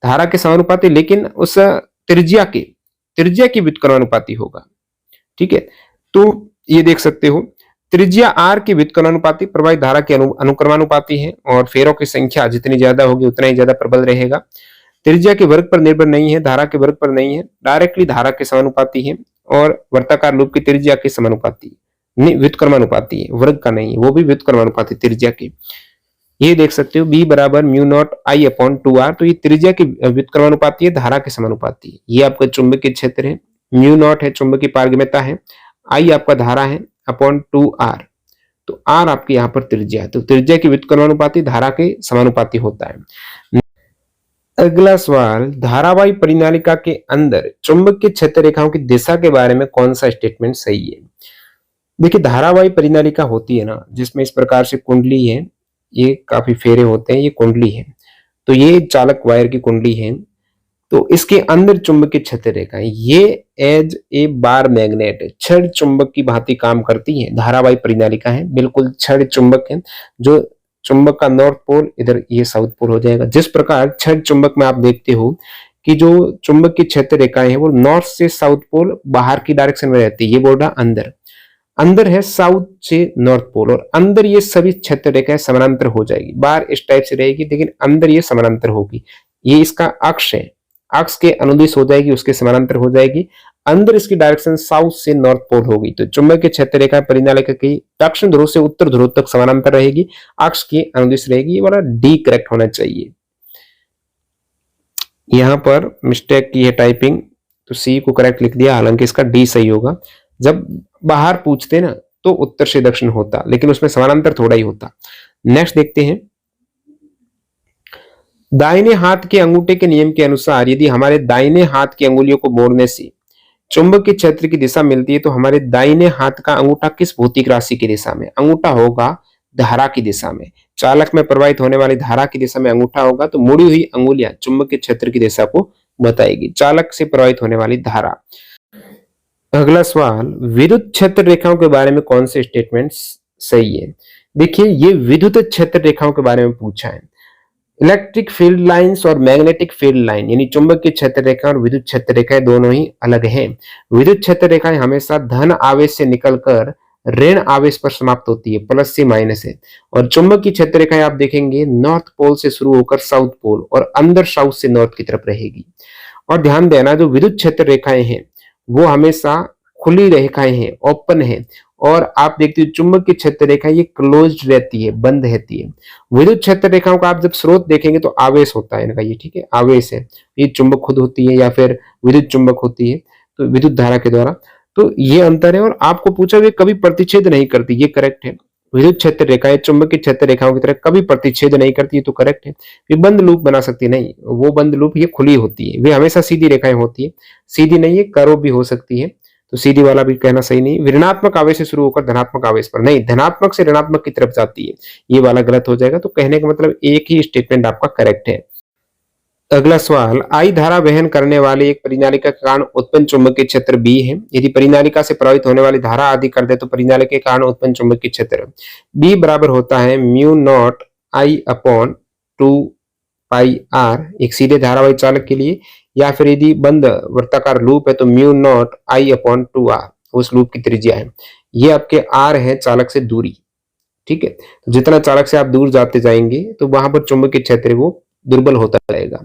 Speaker 1: धारा के समानुपाती, लेकिन उस त्रिज्या की व्युत्क्रमानुपाती होगा। ठीक है, तो ये देख सकते हो त्रिज्या r की व्युत्क्रमानुपाती प्रवाहित धारा के अनुक्रमानुपाती है, और फेरों की संख्या जितनी ज्यादा होगी उतना ही ज्यादा प्रबल रहेगा। त्रिज्या के वर्ग पर निर्भर नहीं है, धारा के वर्ग पर नहीं है, डायरेक्टली धारा के समानुपाती है, और वर्ताकार लूप की त्रिज्या के समानुपाती व्युत्क्रमानुपाती है, वर्ग का नहीं है, वो भी व्युत्क्रमानुपाती त्रिज्या के। ये देख सकते हो b बराबर μ0I/2r, तो ये त्रिज्या की व्युत्क्रमानुपाती है, धारा के समानुपाती है। ये आपका चुंबकीय क्षेत्र है, μ0 है चुंबकीय पारगम्यता है, I आपका धारा है अपॉन 2r, तो r आपके यहाँ पर त्रिज्या है, तो त्रिज्या की व्युत्क्रमानुपाती धारा के समानुपाती होता है। अगला सवाल, धारावाही परिनालिका के अंदर चुंबकीय क्षेत्र रेखाओं की दिशा के बारे में कौन सा स्टेटमेंट सही है। देखिए, धारावाही परिनालिका होती है ना, जिसमें इस प्रकार से कुंडली है, ये काफी फेरे होते हैं, ये कुंडली है, तो ये चालक वायर की कुंडली है, तो इसके अंदर चुंबकीय क्षेत्र रेखा है, ये एज ए बार मैग्नेट छड़ चुंबक की भांति काम करती है, धारावाही परिनालिका है, बिल्कुल छड़ चुंबक है, जो चुंबक का नॉर्थ पोल इधर ये साउथ पोल हो जाएगा। जिस प्रकार छड़ चुंबक में आप देखते हो कि जो चुंबकीय क्षेत्र रेखाएं हैं वो नॉर्थ से साउथ पोल बाहर की डायरेक्शन में रहती है, ये बोल रहा अंदर है साउथ से नॉर्थ पोल, और अंदर ये सभी क्षेत्र रेखाएं समानांतर हो जाएगी, बाहर इस टाइप से रहेगी लेकिन अंदर ये समानांतर होगी, ये इसका अक्ष है, अक्ष के अनुदिश हो जाएगी, उसके समानांतर हो जाएगी, अंदर इसकी डायरेक्शन साउथ से नॉर्थ पोल होगी, तो चुंबकीय क्षेत्र रेखा परिनालिका की दक्षिण ध्रुव से उत्तर ध्रुव तक समानांतर रहेगी, अक्ष के अनुदिश रहेगी। ये वाला डी करेक्ट होना चाहिए। यहां पर मिस्टेक की है टाइपिंग, तो सी को करेक्ट लिख दिया, हालांकि इसका डी सही होगा। जब बाहर पूछते ना तो उत्तर से दक्षिण होता, लेकिन उसमें समानांतर थोड़ा ही होता। नेक्स्ट देखते हैं, दाहिने हाथ के अंगूठे के नियम के अनुसार यदि हमारे दाहिने हाथ की अंगुलियों को मोड़ने से चुंबकीय क्षेत्र की दिशा मिलती है, तो हमारे दाहिने हाथ का अंगूठा किस भौतिक राशि की दिशा में? अंगूठा होगा धारा की दिशा में। चालक में प्रवाहित होने वाली धारा की दिशा में अंगूठा होगा, तो मुड़ी हुई अंगुलियां चुंबकीय क्षेत्र की दिशा को बताएगी, चालक से प्रवाहित होने वाली धारा। अगला सवाल, विद्युत क्षेत्र रेखाओं के बारे में कौन से स्टेटमेंट सही है? देखिए, ये विद्युत क्षेत्र रेखाओं के बारे में पूछा है। इलेक्ट्रिक फील्ड लाइंस और मैग्नेटिक फील्ड लाइन यानी चुंबकीय क्षेत्र रेखा और विद्युत क्षेत्र रेखाएं दोनों ही अलग हैं। विद्युत क्षेत्र रेखाएं हमेशा धन आवेश से निकलकर ऋण आवेश पर समाप्त होती है, प्लस से माइनस है। और चुंबकीय क्षेत्र रेखाएं आप देखेंगे नॉर्थ पोल से शुरू होकर साउथ पोल और अंदर साउथ से नॉर्थ की तरफ रहेगी। और ध्यान देना, जो विद्युत क्षेत्र रेखाएं हैं वो हमेशा खुली रेखाएं हैं, ओपन है। और आप देखते हो चुंबकीय क्षेत्र रेखा ये क्लोज्ड रहती है, बंद रहती है। विद्युत क्षेत्र रेखाओं का आप जब स्रोत देखेंगे तो आवेश होता है इनका, ये ठीक है, आवेश है। ये चुंबक खुद होती है या फिर विद्युत चुंबक होती है, तो विद्युत धारा के द्वारा। तो ये अंतर है। और आपको पूछा वे कभी प्रतिच्छेद नहीं करती, ये करेक्ट है। विद्युत क्षेत्र रेखाएं चुंबकीय क्षेत्र रेखाओं की तरह कभी प्रतिच्छेद नहीं करती है, तो करेक्ट है। ये बंद लूप बना सकती नहीं, वो बंद लूप ये खुली होती है। वे हमेशा सीधी रेखाएं होती है, सीधी नहीं है, कर्व भी हो सकती है, तो सीधी वाला भी कहना सही नहीं। ऋणात्मक आवेश से शुरू होकर धनात्मक आवेश पर नहीं, धनात्मक से ऋणात्मक की तरफ जाती है, ये वाला गलत हो जाएगा। तो कहने का मतलब एक ही स्टेटमेंट आपका करेक्ट है। अगला सवाल, आई धारा वहन करने वाली एक परिनालिका के कारण उत्पन्न चुंबकीय क्षेत्र बी है। यदि परिनालिका से प्रवाहित होने वाली धारा आदि कर दे तो परिनालिका के कारण उत्पन्न चुंबकीय क्षेत्र बी बराबर होता है mu naught I upon 2 pi R, एक सीधे धारावाही चालक के लिए। या फिर यदि बंद वृत्ताकार लूप है तो mu naught I upon 2r, उस लूप की त्रिज्या है। ये आपके आर है चालक से दूरी, ठीक है। तो जितना चालक से आप दूर जाते जाएंगे तो वहां पर चुंबकीय क्षेत्र वो दुर्बल होता रहेगा।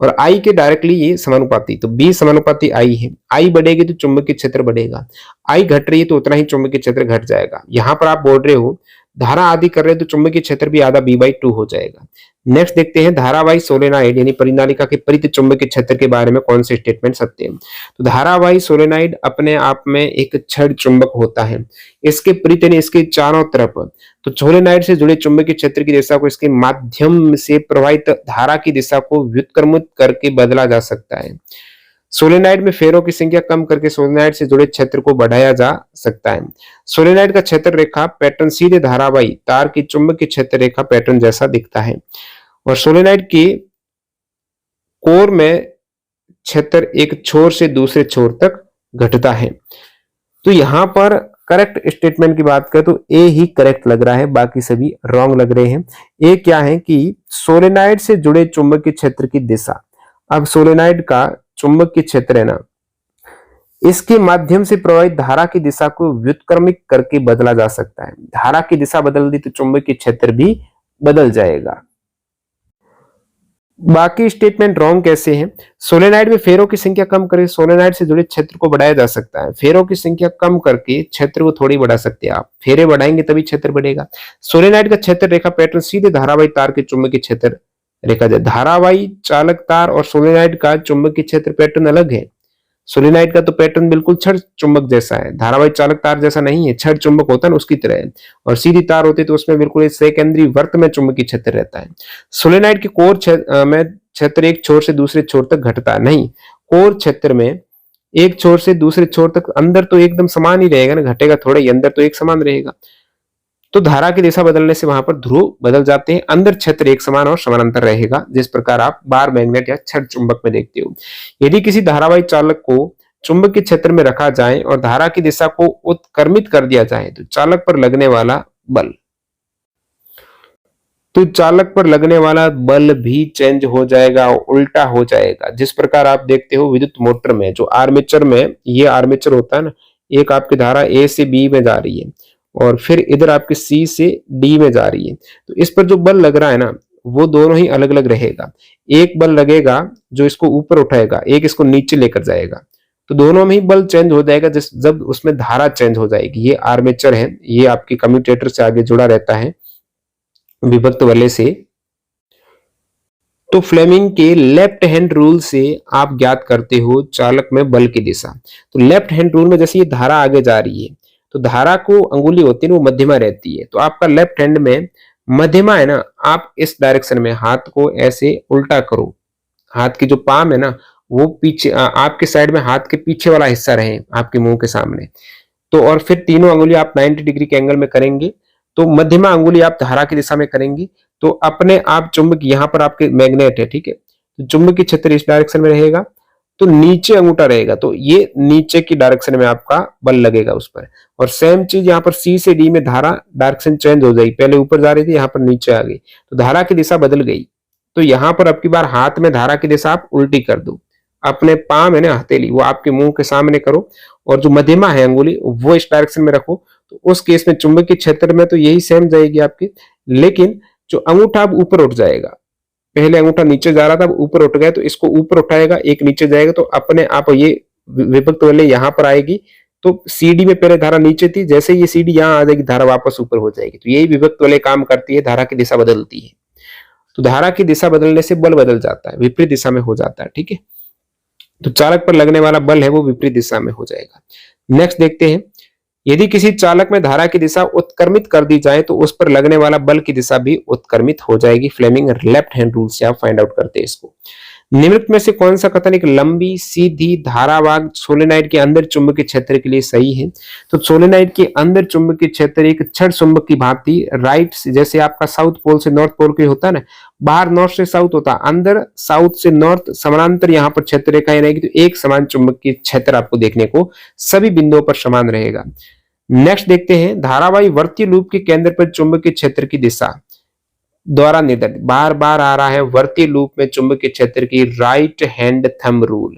Speaker 1: और आई के डायरेक्टली ये समानुपाती, तो बी समानुपाती आई है। आई बढ़ेगी तो चुंबकीय क्षेत्र बढ़ेगा, आई घट रही है तो उतना ही चुंबकीय क्षेत्र घट जाएगा। यहां पर आप बोल रहे हो धारा आदि कर रहे हो तो चुंबकीय क्षेत्र भी आधा b/2 हो जाएगा। नेक्स्ट देखते हैं, धारावाही सोलेनाइड यानी परिनालिका के परित चुंबकीय क्षेत्र के बारे में कौन से स्टेटमेंट सत्य है? तो धारावाही सोलेनाइड अपने आप में एक छड़ चुंबक होता है, इसके परित यानी इसके चारों तरफ, तो सोलेनाइड से जुड़े चुंबकीय क्षेत्र की दिशा को इसके माध्यम से प्रवाहित धारा की दिशा को व्युत्क्रमित करके बदला जा सकता है। सोलेनाइड में फेरों की संख्या कम करके सोलेनाइड से जुड़े क्षेत्र को बढ़ाया जा सकता है। सोलेनाइड का क्षेत्र रेखा पैटर्न सीधे धारावाही तार की चुंबकीय क्षेत्र रेखा पैटर्न जैसा दिखता है। और सोलेनाइड की कोर में क्षेत्र एक छोर से दूसरे छोर तक घटता है। तो यहां पर करेक्ट स्टेटमेंट की बात करें तो ए ही करेक्ट लग रहा है, बाकी सभी रॉन्ग लग रहे हैं। ए क्या है कि सोलेनाइड से जुड़े चुंबकीय क्षेत्र की दिशा, अब सोलेनाइड का चुंबकीय क्षेत्र है ना, इसके माध्यम से प्रवाहित धारा की दिशा को व्युत्क्रमित करके बदला जा सकता है। धारा की दिशा बदल दी तो चुंबकीय क्षेत्र भी बदल जाएगा। बाकी स्टेटमेंट रॉन्ग कैसे हैं? सोलेनाइड में फेरों की संख्या कम करके सोलेनाइड से जुड़े क्षेत्र को बढ़ाया जा सकता है। फेरों की संख्या कम करके क्षेत्र को थोड़ी बढ़ा सकते हैं आप, फेरे बढ़ाएंगे तभी क्षेत्र बढ़ेगा। सोलेनाइड का क्षेत्र रेखा पैटर्न सीधे धारावाही तार के चुंबकीय क्षेत्र रेखा जाए। धारावाही चालक तार और सोलेनाइड का चुंबकीय क्षेत्र पैटर्न अलग है। सोलेनाइड का तो पैटर्न बिल्कुल छड़ चुंबक जैसा है, धारावाही चालक तार जैसा नहीं है। छड़ चुंबक होता है ना उसकी तरह है, और सीधी तार होती है तो उसमें बिल्कुल एक सेकेंडरी वर्त में चुंबकीय क्षेत्र रहता है। सोलेनाइड के कोर में क्षेत्र एक छोर से दूसरे छोर तक घटता है नहीं, कोर क्षेत्र में एक छोर से दूसरे छोर तक अंदर तो एकदम समान ही रहेगा ना, घटेगा थोड़ा ही, अंदर तो एक समान रहेगा। तो धारा की दिशा बदलने से वहां पर ध्रुव बदल जाते हैं, अंदर क्षेत्र एक समान और समानांतर रहेगा, जिस प्रकार आप बार मैग्नेट या छड़ चुंबक में देखते हो। यदि किसी धारावाही चालक को चुंबकीय क्षेत्र में रखा जाए और धारा की दिशा को उत्क्रमित कर दिया जाए तो चालक पर लगने वाला बल भी चेंज हो जाएगा, उल्टा हो जाएगा। जिस प्रकार आप देखते हो विद्युत मोटर में जो आर्मेचर में, ये आर्मेचर होता है ना, एक आपकी धारा ए से बी में जा रही है और फिर इधर आपके सी से डी में जा रही है, तो इस पर जो बल लग रहा है ना वो दोनों ही अलग अलग रहेगा। एक बल लगेगा जो इसको ऊपर उठाएगा, एक इसको नीचे लेकर जाएगा, तो दोनों में ही बल चेंज हो जाएगा जब उसमें धारा चेंज हो जाएगी। ये आर्मेचर है, ये आपके कम्यूटेटर से आगे जुड़ा रहता है विभक्त वलय से। तो फ्लेमिंग के लेफ्ट हैंड रूल से आप ज्ञात करते हो चालक में बल की दिशा। तो लेफ्ट हैंड रूल में जैसे ये धारा आगे जा रही है तो धारा को अंगुली होती है वो मध्यमा रहती है। तो आपका लेफ्ट हैंड में मध्यमा है ना, आप इस डायरेक्शन में हाथ को ऐसे उल्टा करो, हाथ की जो पाम है ना वो पीछे आपके साइड में हाथ के पीछे वाला हिस्सा रहे आपके मुंह के सामने। तो और फिर तीनों अंगुली आप 90 डिग्री के एंगल में करेंगे। तो मध्यमा अंगुली आप धारा की दिशा में करेंगे तो अपने आप चुंबक, यहाँ पर आपके मैग्नेट है, ठीक है, तो चुंबकीय क्षेत्र इस डायरेक्शन में रहेगा, तो नीचे अंगूठा रहेगा तो ये नीचे की डायरेक्शन में आपका बल लगेगा उस पर। और सेम चीज यहाँ पर सी से डी में धारा डायरेक्शन चेंज हो जाएगी, पहले ऊपर जा रही थी यहाँ पर नीचे आ गई, तो धारा की दिशा बदल गई। तो यहाँ पर अब की बार हाथ में धारा की दिशा आप उल्टी कर दो, अपने पाम है ना हथेली वो आपके मुंह के सामने करो और जो मध्यमा है अंगुली वो इस डायरेक्शन में रखो। तो उस केस में चुंबकीय क्षेत्र में तो यही सेम जाएगी आपकी, लेकिन जो अंगूठा अब ऊपर उठ जाएगा, पहले अंगूठा नीचे जा रहा था अब ऊपर उठ गया, तो इसको ऊपर उठाएगा, एक नीचे जाएगा, तो अपने आप ये विभक्त वलय यहाँ पर आएगी। तो सीडी में पहले धारा नीचे थी, जैसे ये सीडी यहाँ आ जाएगी धारा वापस ऊपर हो जाएगी। तो यही विभक्त वलय काम करती है, धारा की दिशा बदलती है। तो धारा की दिशा बदलने से बल बदल जाता है, विपरीत दिशा में हो जाता है, ठीक है। तो चालक पर लगने वाला बल है वो विपरीत दिशा में हो जाएगा। नेक्स्ट देखते हैं, यदि किसी चालक में धारा की दिशा उत्क्रमित कर दी जाए तो उस पर लगने वाला बल की दिशा भी उत्क्रमित हो जाएगी। फ्लेमिंग लेफ्ट हैंड रूल से आप फाइंड आउट करते हैं इसको। निम्नलिखित में से कौन सा कथन एक लंबी सीधी धारावाहक सोलेनॉइड के अंदर चुंबकीय क्षेत्र के लिए सही है? तो सोलेनॉइड के अंदर चुंबकीय क्षेत्र एक छड़ चुंबक की भांति राइट, जैसे आपका साउथ पोल से नॉर्थ पोल के होता है ना, बाहर नॉर्थ से साउथ होता है, अंदर साउथ से नॉर्थ समानांतर यहाँ पर क्षेत्र रेखाएं रहेगी, तो एक समान चुंबकीय क्षेत्र आपको देखने को सभी बिंदुओं पर समान रहेगा। नेक्स्ट देखते हैं, धारावाही वर्तीय लूप के केंद्र पर चुंबकीय क्षेत्र की दिशा द्वारा निर्धारित, बार बार आ रहा है वर्तीय लूप में चुंबकीय क्षेत्र की राइट हैंड थंब रूल,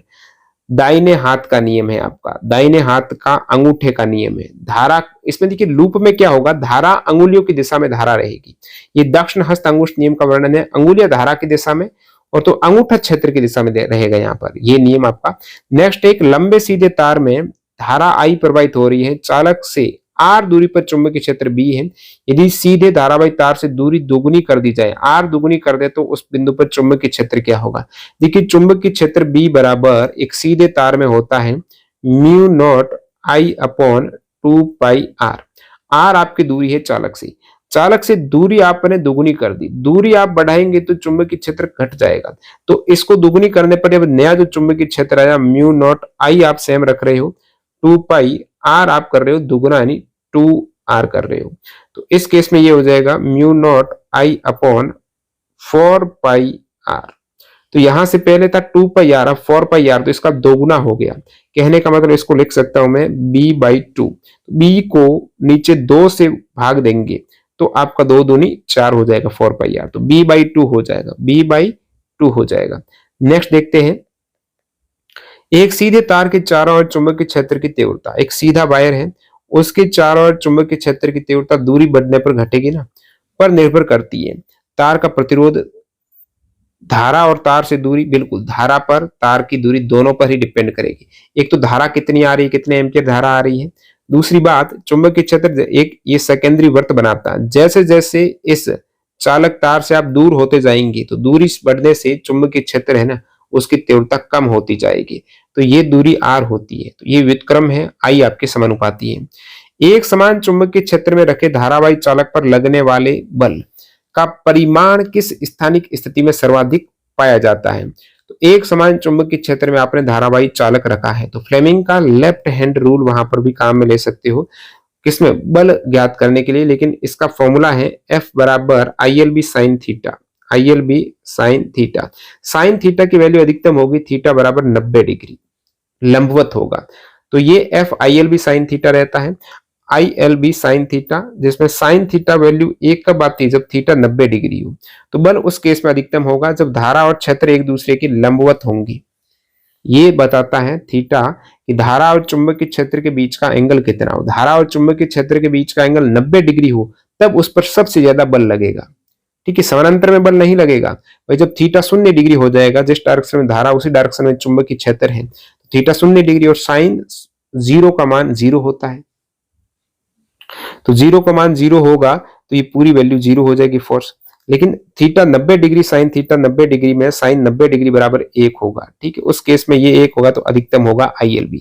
Speaker 1: दाहिने हाथ का नियम है आपका, दाहिने हाथ का अंगूठे का नियम है। धारा इसमें देखिए लूप में क्या होगा, धारा अंगुलियों की दिशा में धारा रहेगी। ये दक्षिण हस्त अंगुष्ठ नियम का वर्णन है, अंगुलियां धारा की दिशा में और तो अंगूठा क्षेत्र की दिशा में रहेगा यहाँ पर, ये नियम आपका। नेक्स्ट, एक लंबे सीधे तार में धारा आई प्रवाहित हो रही है, चालक से आर दूरी पर चुंबकीय क्षेत्र बी है। यदि सीधे धारावाही तार से दूरी दोगुनी कर दी जाए, आर दोगुनी कर दे, तो उस बिंदु पर चुंबकीय क्षेत्र क्या होगा? देखिए चुंबकीय क्षेत्र बी बराबर एक सीधे तार में होता है mu naught I upon 2 pi R. R आपकी दूरी है चालक से, चालक से दूरी आपने दोगुनी कर दी, दूरी आप बढ़ाएंगे तो चुंबकीय क्षेत्र घट जाएगा। तो इसको दोगुनी करने पर अब नया जो चुंबकीय क्षेत्र आया म्यू नॉट आई आप सेम रख रहे हो, 2 पाई आर आप कर रहे हो दुगुना यानी 2 आर कर रहे हो। तो इस केस में ये हो जाएगा mu naught I upon 4 pi R. तो यहां से पहले था 2 पाई आर, अब 4 पाई आर, तो इसका दोगुना हो गया। कहने का मतलब इसको लिख सकता हूं मैं b/2। b को नीचे 2 से भाग देंगे तो आपका 2 दूनी 4 हो जाएगा 4 पाई आर, तो b/2 हो जाएगा, b/2 हो जाएगा। नेक्स्ट देखते हैं, एक सीधे तार के चारों ओर चुंबकीय क्षेत्र की तीव्रता, एक सीधा वायर है उसके चारों ओर चुंबकीय क्षेत्र की तीव्रता दूरी बढ़ने पर घटेगी ना, पर निर्भर करती है। तार का प्रतिरोध, धारा और तार से दूरी, बिल्कुल धारा पर तार की दूरी दोनों पर ही डिपेंड करेगी। एक तो धारा कितनी आ रही है, कितने एम्पियर धारा आ रही है, दूसरी बात चुंबकीय क्षेत्र एक ये सेकेंडरी वर्त बनाता है। जैसे जैसे इस चालक तार से आप दूर होते जाएंगे तो दूरी बढ़ने से चुंबकीय क्षेत्र है ना उसकी तीव्रता कम होती जाएगी, तो ये दूरी आर होती है। तो ये व्युत्क्रम है, आई आपके समानुपाती है। एक समान चुंबकीय क्षेत्र में रखे धारावाही चालक पर लगने वाले बल का परिमाण किस स्थानिक स्थिति में सर्वाधिक पाया जाता है? तो एक समान चुंबकीय क्षेत्र में आपने धारावाही चालक रखा है तो फ्लेमिंग का लेफ्ट हैंड रूल वहां पर भी काम में ले सकते हो, किसमें? बल ज्ञात करने के लिए। लेकिन इसका फॉर्मूला है F बराबर ILB sine theta, ILB sine theta. Sine theta की वैल्यू अधिकतम होगी थीटा बराबर 90 डिग्री, लंबवत होगा, तो ये F ILB साइन थीटा रहता है। ILB साइन थीटा, जिसमें साइन थीटा वैल्यू 1 कब आती है? जब थीटा 90 डिग्री हो। तो बल उस केस में अधिकतम होगा जब धारा और क्षेत्र एक दूसरे की लंबवत होंगी। ये बताता है थीटा कि धारा और चुंबकीय क्षेत्र के बीच का एंगल कितना हो। धारा और चुंबकीय क्षेत्र के बीच का एंगल 90 डिग्री हो तब उस पर सबसे ज्यादा बल लगेगा, ठीक है। समानांतर में बल नहीं लगेगा भाई। जब थीटा 0 डिग्री हो जाएगा, जिस डायरेक्शन में धारा उसी डायरेक्शन में चुंबकीय क्षेत्र है, तो थीटा 0 डिग्री और साइन 0 का मान 0 होता है, तो 0 का मान 0 होगा तो ये पूरी वैल्यू 0 हो जाएगी फोर्स। लेकिन theta 90 degree, sine theta 90 degree में साइन 90 डिग्री बराबर 1 होगा, ठीक है। उस केस में ये 1 होगा तो अधिकतम होगा ILB।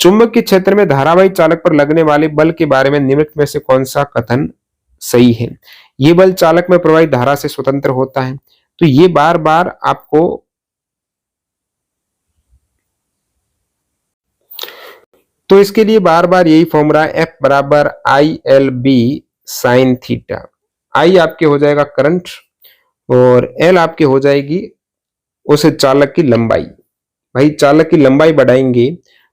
Speaker 1: चुंबकीय क्षेत्र में धारावाही चालक पर लगने वाले बल के बारे में निम्नलिखित में से कौन सा कथन सही है? ये बल चालक में प्रवाहित धारा से स्वतंत्र होता है। तो ये बार बार आपको तो इसके लिए बार बार यही फॉर्मूला F बराबर ILB साइन थीटा। I आपके हो जाएगा करंट और L आपके हो जाएगी उस चालक की लंबाई। भाई चालक की लंबाई बढ़ाएंगे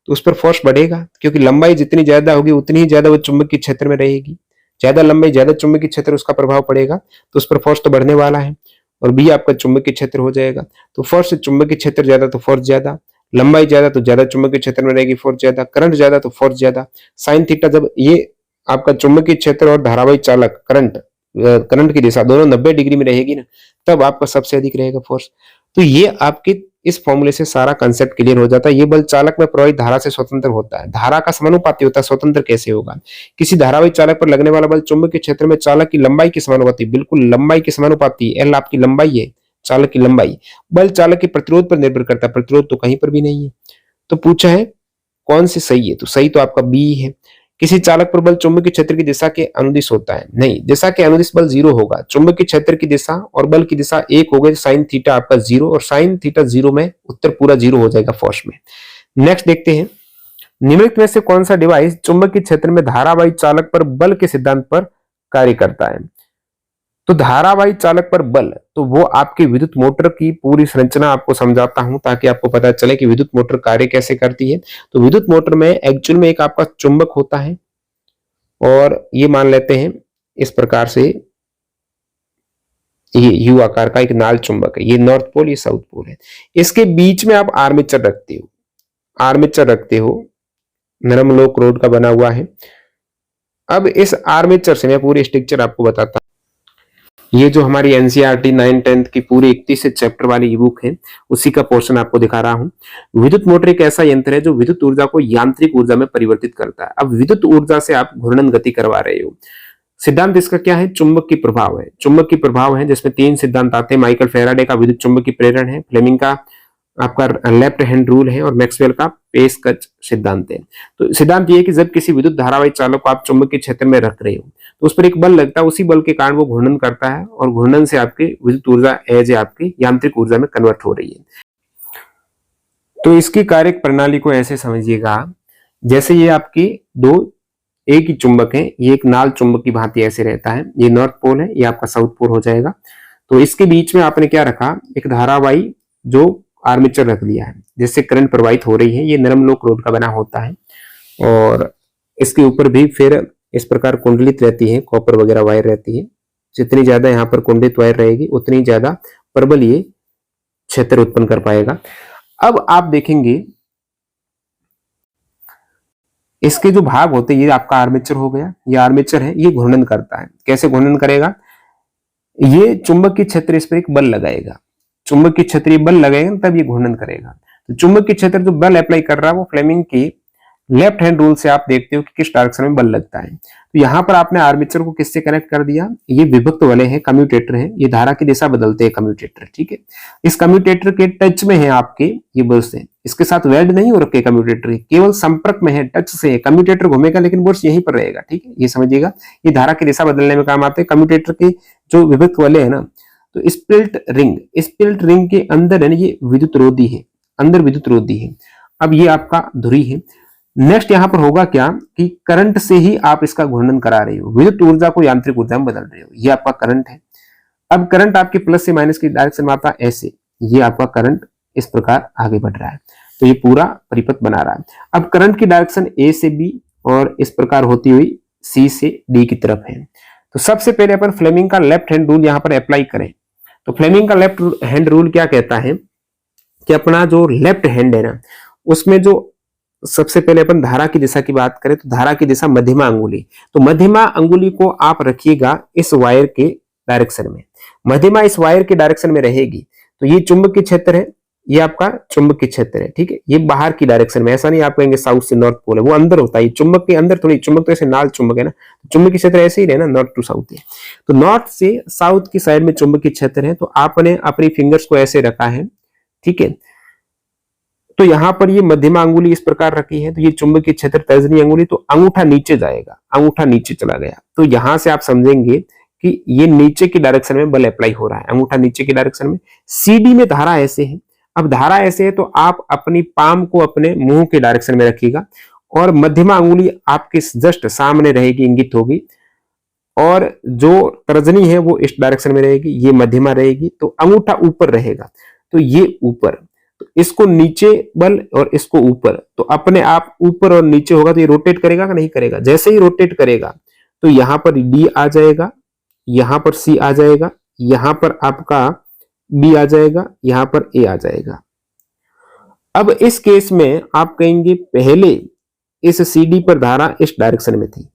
Speaker 1: तो उस पर फोर्स बढ़ेगा, क्योंकि लंबाई जितनी ज्यादा होगी उतनी ही ज्यादा वो चुंबकीय क्षेत्र में रहेगी। ज्यादा लंबाई ज्यादा चुंबकीय क्षेत्र, उसका प्रभाव पड़ेगा तो उस पर फोर्स तो बढ़ने वाला है। और B आपका चुंबकीय क्षेत्र हो जाएगा। तो फोर्स चुंबकीय क्षेत्र ज्यादा तो फोर्स ज्यादा, लंबाई ज्यादा तो ज्यादा चुंबकीय क्षेत्र में रहेगी, फोर्स ज्यादा, करंट ज्यादा तो फोर्स ज्यादा। साइन थीटा, जब ये आपका चुंबकीय क्षेत्र और धारावाही चालक करंट की दिशा दोनों 90 डिग्री में रहेगी ना, तब आपका सबसे अधिक रहेगा फोर्स। तो ये आपके इस फॉर्मूले से सारा कंसेप्ट क्लियर हो जाता है। ये बल चालक में प्रवाहित धारा से स्वतंत्र होता है। धारा का समानुपाती होता है, स्वतंत्र कैसे होगा? किसी धारावाही चालक पर लगने वाला बल चुंबकीय क्षेत्र में चालक की लंबाई के समानुपाती, बिल्कुल लंबाई के समानुपाती। L आपकी लंबाई है, चालक की लंबाई। बल चालक के प्रतिरोध पर निर्भर करता है, प्रतिरोध तो कहीं पर भी नहीं है। तो पूछा है कौन सी सही है, तो सही तो आपका B है। किसी चालक पर बल चुंबकीय क्षेत्र की दिशा के अनुदिश होता है, नहीं, दिशा के अनुदिश बल 0 होगा। चुंबकीय क्षेत्र की दिशा और बल की दिशा एक हो गई, साइन थीटा आपका 0, और साइन थीटा 0 में उत्तर पूरा 0 हो जाएगा फोर्स में। नेक्स्ट देखते हैं, निम्नलिखित में से कौन सा डिवाइस चुंबकीय क्षेत्र में धारावाही चालक पर बल के सिद्धांत पर कार्य करता है? तो धारावाही चालक पर बल, तो वो आपकी विद्युत मोटर की पूरी संरचना आपको समझाता हूं ताकि आपको पता चले कि विद्युत मोटर कार्य कैसे करती है। तो विद्युत मोटर में एक्चुअल में एक आपका चुंबक होता है, और ये मान लेते हैं इस प्रकार से, ये यू आकार का एक नाल चुंबक है, ये नॉर्थ पोल, ये साउथ पोल है। इसके बीच में आप आर्मेचर रखते हो, नरम लोक रोड का बना हुआ है। अब इस आर्मेचर से मैं पूरी स्ट्रक्चर आपको बताता हूं। ये जो हमारी एनसीईआरटी 9th-10th की पूरी 31 चैप्टर वाली ई बुक है, उसी का पोर्शन आपको दिखा रहा हूं। विद्युत मोटर एक ऐसा यंत्र है जो विद्युत ऊर्जा को यांत्रिक ऊर्जा में परिवर्तित करता है। अब विद्युत ऊर्जा से आप घूर्णन गति करवा रहे हो। सिद्धांत इसका क्या है? चुंबक की प्रभाव है। चुंबक की प्रभाव है जिसमें 3 सिद्धांत आते हैं। माइकल फैराडे का विद्युत चुंबक की प्रेरण है, फ्लेमिंग का आपका लेफ्ट हैंड रूल है, और मैक्सवेल का पेशकश सिद्धांत है। तो सिद्धांत ये है कि जब किसी विद्युत धारावाही चालक को आप चुंबकीय क्षेत्र में रख रहे हो तो उस पर एक बल लगता है, उसी बल के कारण वो घूर्णन करता है, और घूर्णन से आपकी विद्युत ऊर्जा एज आपकी यांत्रिक ऊर्जा में कन्वर्ट हो रही है। तो इसकी कार्य प्रणाली को ऐसे समझिएगा, जैसे ये आपकी दो एक ही चुंबक है, ये एक नाल चुंबक की भांति ऐसे रहता है। ये नॉर्थ पोल है, ये आपका साउथ पोल हो जाएगा। तो इसके बीच में आपने क्या रखा? एक धारावाही जो आर्मेचर रख दिया है, जिससे करंट प्रवाहित हो रही है। ये नरम लोक रोड का बना होता है, और इसके ऊपर भी फिर इस प्रकार कुंडलित रहती है, कॉपर वगैरह वायर रहती है। जितनी ज्यादा यहाँ पर कुंडलित वायर रहेगी उतनी ज्यादा प्रबल ये क्षेत्र उत्पन्न कर पाएगा। अब आप देखेंगे इसके जो भाग होते हैं, ये आपका आर्मेचर हो गया, ये आर्मेचर है, ये घूर्णन करता है। कैसे घूर्णन करेगा? ये चुंबकीय क्षेत्र इस पर एक बल लगाएगा, चुंबकीय क्षेत्रीय बल लगेगा तब ये घूर्णन करेगा। तो चुंबकीय क्षेत्र जो बल अप्लाई कर रहा है वो फ्लेमिंग की लेफ्ट हैंड रूल से आप देखते हो कि किस डायरेक्शन में बल लगता है। तो यहाँ पर आपने आर्मेचर को किससे कनेक्ट कर दिया? ये विभक्त वाले हैं, कम्यूटेटर हैं, ये धारा की दिशा बदलते हैं कम्यूटेटर, ठीक है। इस कम्यूटेटर के टच में है आपके ये बुर्स है, इसके साथ वेल्ड नहीं हो रखे कम्यूटेटर, केवल संपर्क में है, टच से है। कम्यूटेटर घूमेगा लेकिन बुर्स यहीं पर रहेगा, ठीक है, ये समझिएगा। ये धारा की दिशा बदलने में काम आते हैं। कम्यूटेटर के जो विभक्त वाले है ना, तो स्पिल्ट रिंग के अंदर है ना, ये विद्युत रोधी है, अंदर विद्युत रोधी है। अब ये आपका धुरी है। नेक्स्ट यहां पर होगा क्या कि करंट से ही आप इसका घूर्णन करा रहे हो, विद्युत ऊर्जा को यांत्रिक ऊर्जा में बदल रहे हो। ये आपका करंट है। अब करंट आपके प्लस से माइनस की डायरेक्शन में आता है ऐसे, ये आपका करंट इस प्रकार आगे बढ़ रहा है, तो ये पूरा परिपथ बना रहा है। अब करंट की डायरेक्शन ए से बी और इस प्रकार होती हुई सी से डी की तरफ है। तो सबसे पहले अपन फ्लेमिंग का लेफ्ट हैंड रूल यहां पर अप्लाई करें। तो फ्लेमिंग का लेफ्ट हैंड रूल क्या कहता है कि अपना जो लेफ्ट हैंड है ना, उसमें जो सबसे पहले अपन धारा की दिशा की बात करें तो धारा की दिशा मध्यमा अंगुली, तो मध्यमा अंगुली को आप रखिएगा इस वायर के डायरेक्शन में, मध्यमा इस वायर के डायरेक्शन में रहेगी। तो ये चुंबकीय क्षेत्र है, ये आपका चुंबकीय क्षेत्र है, ठीक है। ये बाहर की डायरेक्शन में, ऐसा नहीं आप कहेंगे साउथ से नॉर्थ पोल है, वो अंदर होता है। चुंबक के अंदर थोड़ी, चुंबक तो ऐसे नाल चुंबक है ना, चुंबकीय क्षेत्र ऐसे ही रहना, नॉर्थ टू साउथ है। तो नॉर्थ से साउथ की साइड में चुंबकीय क्षेत्र है। तो आपने अपनी फिंगर्स को ऐसे रखा है, ठीक है। तो यहाँ पर ये मध्यमा अंगुली इस प्रकार रखी है, तो ये चुंबकीय क्षेत्र तर्जनी अंगुली, तो अंगूठा नीचे जाएगा, अंगूठा नीचे चला गया, तो यहां से आप समझेंगे कि ये नीचे की डायरेक्शन में बल अप्लाई हो रहा है, अंगूठा नीचे की डायरेक्शन में। सीडी में धारा ऐसे है, अब धारा ऐसे है तो आप अपनी पाम को अपने मुंह के डायरेक्शन में रखिएगा और मध्यमा अंगुली आपके जस्ट सामने रहेगी, इंगित होगी, और जो तर्जनी है वो इस डायरेक्शन में रहेगी, ये मध्यमा रहेगी, तो अंगूठा ऊपर रहेगा, तो ये ऊपर, तो इसको नीचे बल और इसको ऊपर, तो अपने आप ऊपर और नीचे होगा, तो ये रोटेट करेगा कि नहीं करेगा। जैसे ही रोटेट करेगा तो यहां पर डी आ जाएगा, यहां पर सी आ जाएगा, यहां पर आपका बी आ जाएगा, यहां पर ए आ जाएगा। अब इस केस में आप कहेंगे पहले इस सीडी पर धारा इस डायरेक्शन में थी,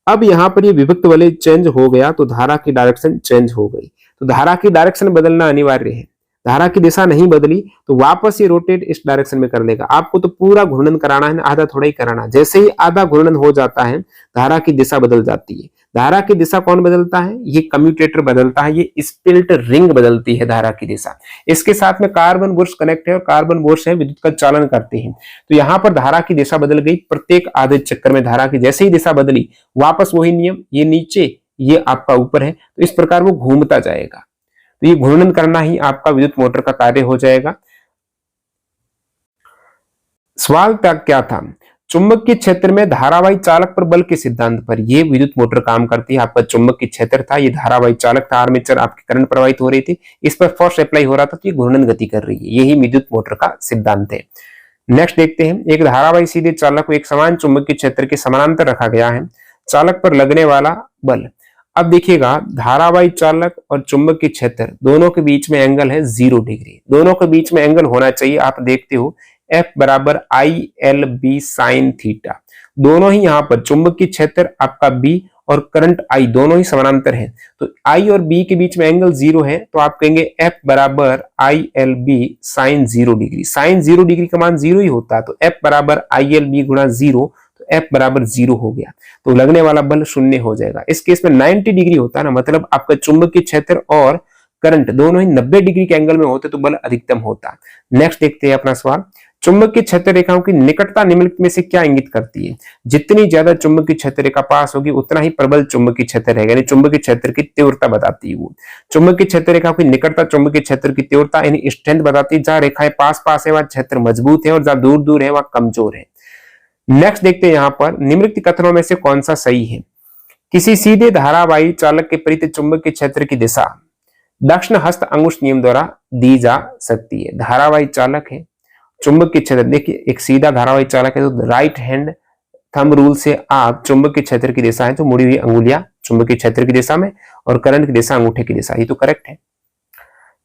Speaker 1: अब यहां पर ये विभक्त वलय चेंज हो गया तो धारा की डायरेक्शन चेंज हो गई, तो धारा की डायरेक्शन बदलना अनिवार्य है। धारा की दिशा नहीं बदली तो वापस ये रोटेट इस डायरेक्शन में कर लेगा। आपको तो पूरा घूर्णन कराना है, आधा थोड़ा ही कराना। जैसे ही आधा घूर्णन हो जाता है धारा की दिशा बदल जाती है। धारा की दिशा कौन बदलता है? ये कम्यूटेटर बदलता है, ये स्पिल्ट रिंग बदलती है धारा की दिशा। इसके साथ में कार्बन बुश कनेक्ट है और कार्बन बुश है विद्युत का चालन करते हैं। तो यहाँ पर धारा की दिशा बदल गई। प्रत्येक आधे चक्कर में धारा की जैसे ही दिशा बदली वापस वही नियम, ये नीचे ये आपका ऊपर है, तो इस प्रकार वो घूमता जाएगा। तो ये घूर्णन करना ही आपका विद्युत मोटर का कार्य हो जाएगा। सवाल तक क्या था? चुंबकीय क्षेत्र में धारावाही चालक पर बल के सिद्धांत पर ये विद्युत मोटर काम करती है। आपका चुंबकीय क्षेत्र था, ये धारावाही चालक था, आर्मेचर आपकी करंट प्रवाहित हो रही थी, इस पर फोर्स अप्लाई हो रहा था, तो ये घूर्णन गति कर रही है। यही विद्युत मोटर का सिद्धांत है। नेक्स्ट देखते हैं, एक धारावाही सीधे चालक को एक समान चुंबकीय क्षेत्र के समानांतर रखा गया है। चालक पर लगने वाला बल, अब देखिएगा धारावाही चालक और चुंबकीय क्षेत्र दोनों के बीच में एंगल है 0 डिग्री। दोनों के बीच में एंगल होना चाहिए, आप देखते हो F बराबर ILB साइन थीटा। दोनों ही यहाँ पर चुंबकीय क्षेत्र आपका B और करंट I दोनों ही समानांतर है, तो I और B के बीच में एंगल 0 है, तो आप कहेंगे F बराबर ILB sine 0 degree. Sine 0 degree का मान 0 ही होता है, तो F बराबर ILB गुणा 0, तो F बराबर 0 हो गया, तो लगने वाला बल 0 हो जाएगा। इस केस में 90 डिग्री होता है ना, मतलब आपका चुंबकीय क्षेत्र और करंट दोनों ही 90 डिग्री के एंगल में होते तो बल अधिकतम होता। नेक्स्ट देखते हैं अपना सवाल, चुंबकीय क्षेत्र रेखाओं की निकटता निम्नलिखित में से क्या इंगित करती है? जितनी ज्यादा चुंबकीय क्षेत्र रेखा पास होगी उतना ही प्रबल चुंबकीय क्षेत्र रहेगा, यानी चुंबकीय क्षेत्र की तीव्रता बताती है वो। चुंबकीय क्षेत्र रेखाओं की निकटता चुंबकीय क्षेत्र की तीव्रता यानी स्ट्रेंथ बताती है। जहां रेखाएं पास पास है वहां क्षेत्र मजबूत है और जहां दूर दूर है वहां कमजोर है। नेक्स्ट देखते हैं यहाँ पर, निम्नलिखित कथनों में से कौन सा सही है? किसी सीधे धारावाही चालक के परित चुंबकीय क्षेत्र की दिशा दक्षिण हस्त अंगुष्ठ नियम द्वारा दी जा सकती है। धारावाही चालक है, चुंबकीय क्षेत्र, देखिए एक सीधा धारावाही चालक है तो राइट हैंड थंब रूल से आप चुंबकीय क्षेत्र की दिशा है तो मुड़ी हुई अंगुलियां चुंबकीय क्षेत्र की दिशा में और करंट की दिशा अंगूठे की दिशा, ये तो करेक्ट है।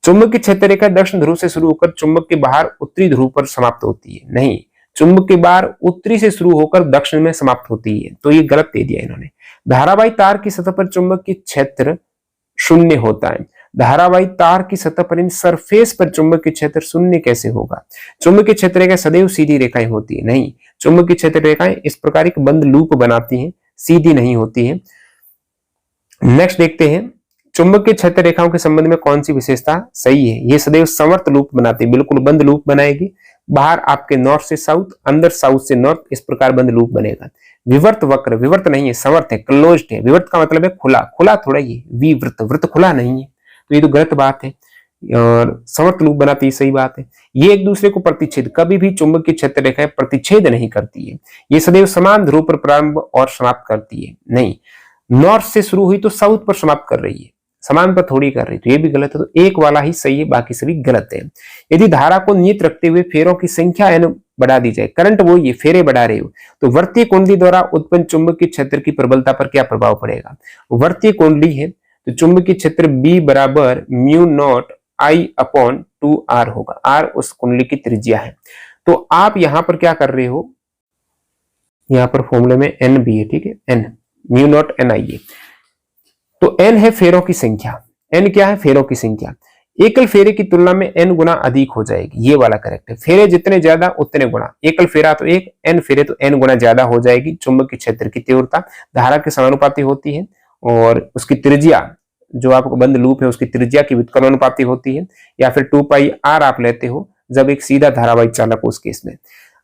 Speaker 1: चुंबकीय क्षेत्र रेखा दक्षिण ध्रुव से शुरू होकर चुंबक के बाहर उत्तरी ध्रुव पर समाप्त होती है। नहीं, चुंबक के बाहर उत्तरी से शुरू होकर दक्षिण में समाप्त होती है, तो ये गलत दे दिया इन्होंने। धारावाही तार की सतह पर चुंबकीय क्षेत्र 0 होता है। धारावाही तार की सतह पर इन सरफेस पर चुंबकीय क्षेत्र 0 कैसे होगा? चुंबकीय क्षेत्र रेखा सदैव सीधी रेखाएं होती है। नहीं, चुंबकीय क्षेत्र रेखाएं इस प्रकार एक बंद लूप बनाती हैं, सीधी नहीं होती है। नेक्स्ट देखते हैं, चुंबकीय क्षेत्र रेखाओं के संबंध में कौन सी विशेषता सही है? ये सदैव समवर्त लूप बनाती है, बिल्कुल बंद लूप बनाएगी। बाहर आपके नॉर्थ से साउथ, अंदर साउथ से नॉर्थ, इस प्रकार बंद लूप बनेगा। विवर्त वक्र, विवर्त नहीं है, संवर्त है, क्लोज्ड है। विवर्त का मतलब है खुला, खुला थोड़ा ही, विवृत, वृत्त खुला नहीं है, तो ये तो गलत बात है। और समवर्त लूप बनाती है, सही बात है। ये एक दूसरे को प्रतिच्छेद, कभी भी चुंबकीय क्षेत्र रेखाएं प्रतिच्छेद नहीं करती है। ये सदैव समान ध्रुव पर प्रारंभ और समाप्त करती है। नहीं, नॉर्थ से शुरू हुई तो साउथ पर समाप्त कर रही है, समान पर थोड़ी कर रही, तो ये भी गलत है। तो एक वाला ही सही है, बाकी सभी गलत है। यदि धारा को नियत रखते हुए फेरों की संख्या n बढ़ा दी जाए, करंट वो ये फेरे बढ़ा रहे हो, तो वर्तीय कुंडली द्वारा उत्पन्न चुंबकीय क्षेत्र की प्रबलता पर क्या प्रभाव पड़ेगा? वर्तीय कुंडली है तो चुंबकीय क्षेत्र B बराबर μ0 I/2R होगा। R उस कुंडली की त्रिज्या है। तो आप यहां पर क्या कर रहे हो, यहां पर फॉर्मूले में n भी है, ठीक है, n μ0 Ni। तो n है फेरों की संख्या। n क्या है? फेरों की संख्या। एकल फेरे की तुलना में n गुना अधिक हो जाएगी, ये वाला करेक्ट है। फेरे जितने ज्यादा उतने गुना, एकल फेरा तो एक, n फेरे तो n गुना ज्यादा हो जाएगी। चुंबकीय क्षेत्र की तीव्रता धारा के समानुपाती होती है और उसकी त्रिज्या जो आपको बंद लूप है उसकी त्रिज्या की व्युत्क्रमानुपाती होती है, या फिर 2πr आप लेते हो जब एक सीधा धारावाहिक चालक हो उस केस में।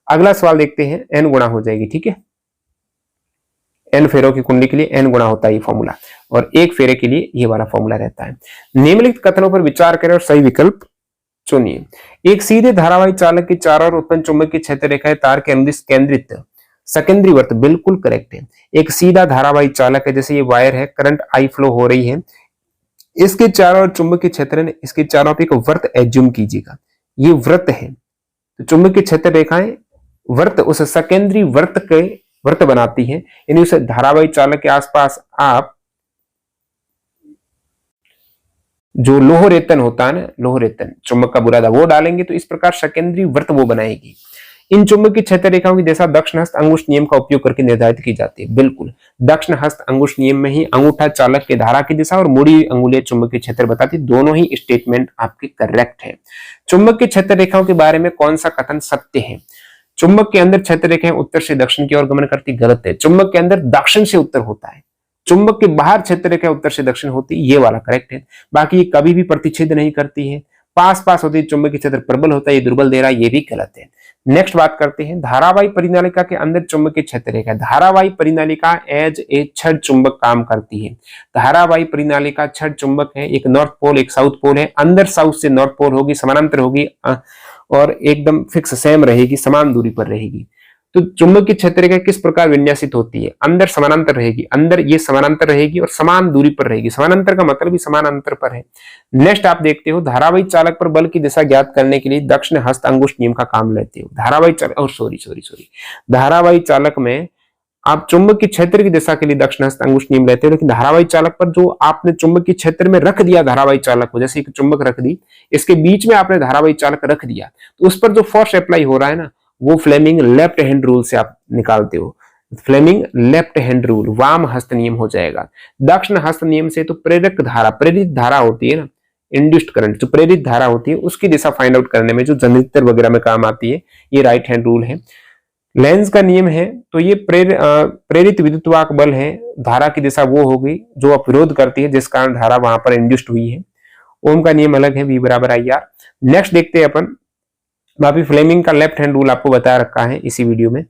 Speaker 1: अगला सवाल देखते हैं, n गुणा हो जाएगी, ठीक है। n फेरों की कुंडली के लिए n गुणा होता है ये फॉर्मूला, और एक फेरे के लिए ये वाला फॉर्मूला रहता है। निम्नलिखित कथनों पर विचार करें और सही विकल्प चुनिए। एक सीधे धारावाहिक चालक के चारों ओर उत्पन्न चुंबकीय क्षेत्र रेखा है तार के अनुदिश केंद्रित सेकेंडरी वर्त, बिल्कुल करेक्ट है। एक सीधा धारावाहिक चालक है, जैसे ये वायर है, करंट आई फ्लो हो रही है, इसके चारों ओर चुंबकीय क्षेत्र है, इसके चारों ओर एक वर्त एज्यूम कीजिएगा, ये वृत्त है। तो चुंबकीय क्षेत्र रेखाएं वर्त उस सेकेंडरी वर्त के वर्त बनाती है, यानी उस धारावाहिक चालक के आसपास आप जो लोह रेतन होता है ना, लोह रेतन चुंबक का बुरादा वो डालेंगे तो इस प्रकार सेकेंडरी वर्त वो बनाएगी। इन चुंबकीय क्षेत्र रेखाओं की दिशा दक्षिण हस्त अंगुष्ठ नियम का उपयोग करके निर्धारित की जाती है। बिल्कुल, दक्षिण हस्त अंगुष्ठ नियम में ही अंगूठा चालक के धारा की दिशा और मुड़ी अंगुलियां चुंबकीय क्षेत्र बताती, दोनों ही स्टेटमेंट आपके करेक्ट है। चुंबकीय क्षेत्र रेखाओं के बारे में कौन सा कथन सत्य है? चुंबक के अंदर क्षेत्र रेखाएं उत्तर से दक्षिण की ओर गमन करती, गलत है। चुंबक के अंदर दक्षिण से उत्तर होता है, चुंबक के बाहर क्षेत्र रेखा उत्तर से दक्षिण होती, ये वाला करेक्ट है। बाकी ये कभी भी प्रतिच्छेद नहीं करती है, पास पास होती है, चुंबकीय क्षेत्र प्रबल होता है, ये दुर्बल दे रहा है, ये भी गलत है। नेक्स्ट बात करते हैं, धारावाही परिनालिका के अंदर चुंबकीय क्षेत्र रेखा। धारावाही परिनालिका एज ए छड़ चुंबक काम करती है। धारावाही परिनालिका छड़ चुंबक है, एक नॉर्थ पोल एक साउथ पोल है, अंदर साउथ से नॉर्थ पोल होगी, समानांतर होगी और एकदम फिक्स सेम रहेगी, समान दूरी पर रहेगी। तो चुंबकीय क्षेत्र रेखा किस प्रकार विन्यासित होती है? अंदर समानांतर रहेगी, अंदर ये समानांतर रहेगी और समान दूरी पर रहेगी। समानांतर का मतलब भी समान अंतर पर है। नेक्स्ट आप देखते हो, धारावाहिक चालक पर बल की दिशा ज्ञात करने के लिए दक्षिण हस्त अंगुष्ठ नियम का काम लेते हो। धारावाहिक चालक और सॉरी धारावाहिक चालक में आप चुंबकीय क्षेत्र की दिशा के लिए दक्षिण हस्त अंगुष्ठ नियम लेते हो, लेकिन धारावाहिक चालक पर जो आपने चुंबकीय क्षेत्र में रख दिया धारावाहिक चालक को, जैसे एक चुंबक रख दी, इसके बीच में आपने धारावाहिक चालक रख दिया, तो उस पर जो फोर्स अप्लाई हो रहा है ना, वो फ्लेमिंग लेफ्ट हैंड रूल से आप निकालते हो। फ्लेमिंग लेफ्ट हैंड रूल, वाम हस्त नियम हो जाएगा। दक्षिण हस्त नियम से तो प्रेरक धारा, प्रेरित धारा होती है ना, इंड्यूस्ड करंट, जो प्रेरित धारा होती है उसकी दिशा फाइंड आउट करने में जो जनरेटर वगैरह में काम आती है, ये राइट हैंड रूल है। लेंस का नियम है, तो ये प्रेरित विद्युतवाहक बल है, धारा की दिशा वो होगी जो अवरोध करती है, जिस कारण धारा वहां पर इंड्यूस्ड हुई है। ओम का नियम अलग है, V बराबर IR। नेक्स्ट देखते हैं अपन, भाभी फ्लेमिंग का लेफ्ट हैंड रूल आपको बता रखा है इसी वीडियो में।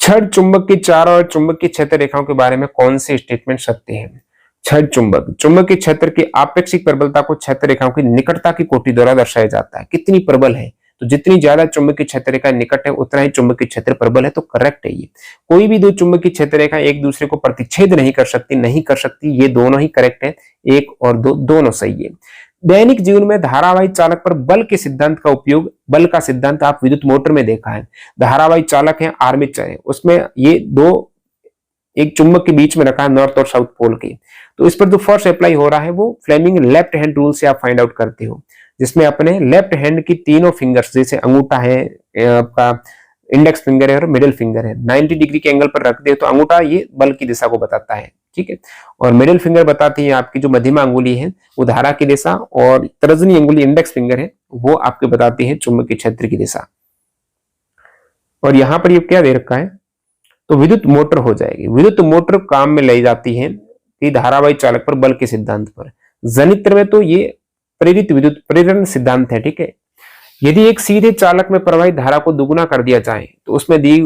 Speaker 1: छड़ चुंबक के चारों और चुंबकीय क्षेत्र रेखाओं के बारे में कौन से स्टेटमेंट सत्य हैं? छड़ चुंबक, चुंबकीय क्षेत्र की आपेक्षिक प्रबलता को क्षेत्र रेखाओं की निकटता की कोटि द्वारा दर्शाया जाता है। कितनी प्रबल है, तो जितनी ज्यादा चुंबकीय क्षेत्र रेखा निकट है उतना ही चुंबकीय क्षेत्र प्रबल है, तो करेक्ट है ये। कोई भी दो चुंबकीय क्षेत्र रेखा एक दूसरे को प्रतिच्छेद नहीं कर सकती, ये दोनों ही करेक्ट है, एक और दो दोनों सही है। दैनिक जीवन में धारावाहिक चालक पर बल के सिद्धांत का उपयोग, बल का सिद्धांत आप विद्युत मोटर में देखा है। धारावाहिक चालक है, आर्मेचर है, उसमें ये दो एक चुंबक के बीच में रखा है नॉर्थ और साउथ पोल के, तो इस पर जो फोर्स अप्लाई हो रहा है वो फ्लेमिंग लेफ्ट हैंड रूल से आप फाइंड आउट करते हो, जिसमें अपने लेफ्ट हैंड की तीनों फिंगर्स, जैसे अंगूठा है, आपका इंडेक्स फिंगर है और मिडिल फिंगर है, 90 डिग्री के एंगल पर रख दे तो अंगूठा ये बल की दिशा को बताता है, ठीक है, और मिडिल फिंगर बताती है आपकी जो मध्यमा अंगुली है वो धारा की दिशा, और तर्जनी अंगुली इंडेक्स फिंगर है वो आपके बताती है चुंबकीय क्षेत्र की दिशा। और यहां पर ये क्या दे रखा है, तो विद्युत मोटर हो जाएगी। विद्युत मोटर काम में लाई जाती है कि धारावाहिक चालक पर बल के सिद्धांत पर। जनित्र में तो ये प्रेरित विद्युत प्रेरण सिद्धांत है, ठीक है। यदि एक सीधे चालक में प्रवाहित धारा को दुगुना कर दिया जाए तो उसमें दी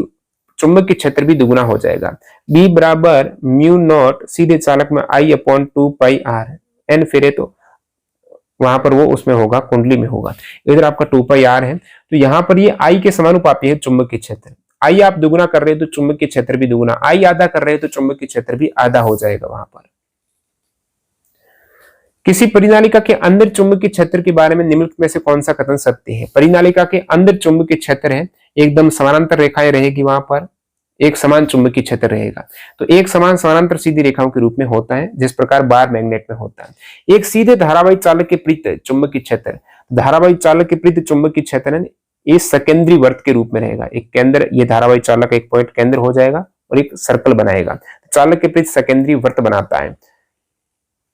Speaker 1: चुंबकीय क्षेत्र भी दुगुना हो जाएगा। B बराबर म्यू नॉट सीधे चालक में I/2πr, n फेरे तो वहां पर वो उसमें होगा, कुंडली में होगा, इधर आपका 2πr है, तो यहां पर ये I के समानुपाती है चुंबकीय क्षेत्र। I आप दुगुना कर रहे हो तो चुंबकीय क्षेत्र भी दुगुना, I आधा कर रहे हो तो चुंबकीय क्षेत्र भी आधा हो जाएगा वहां पर। किसी परिनालिका के अंदर चुंबकीय क्षेत्र के बारे में निम्नलिखित में से कौन सा कथन सत्य है? परिनालिका के अंदर चुंबकीय क्षेत्र है, एकदम समानांतर रेखाएं रहेगी, वहां पर एक समान चुंबकीय क्षेत्र रहेगा, तो एक समान समानांतर सीधी रेखाओं के रूप में होता है, जिस प्रकार बार मैग्नेट में होता है। एक सीधे धारावाहिक चालक के प्रति चुंबकीय क्षेत्र, धारावाहिक चालक के प्रति चुंबकीय क्षेत्र है इस सेकेंडरी वर्त के रूप में रहेगा। एक केंद्र, ये धारावाहिक चालक एक पॉइंट केंद्र हो जाएगा और एक सर्कल बनाएगा, चालक के प्रति सेकेंडरी वर्त बनाता है।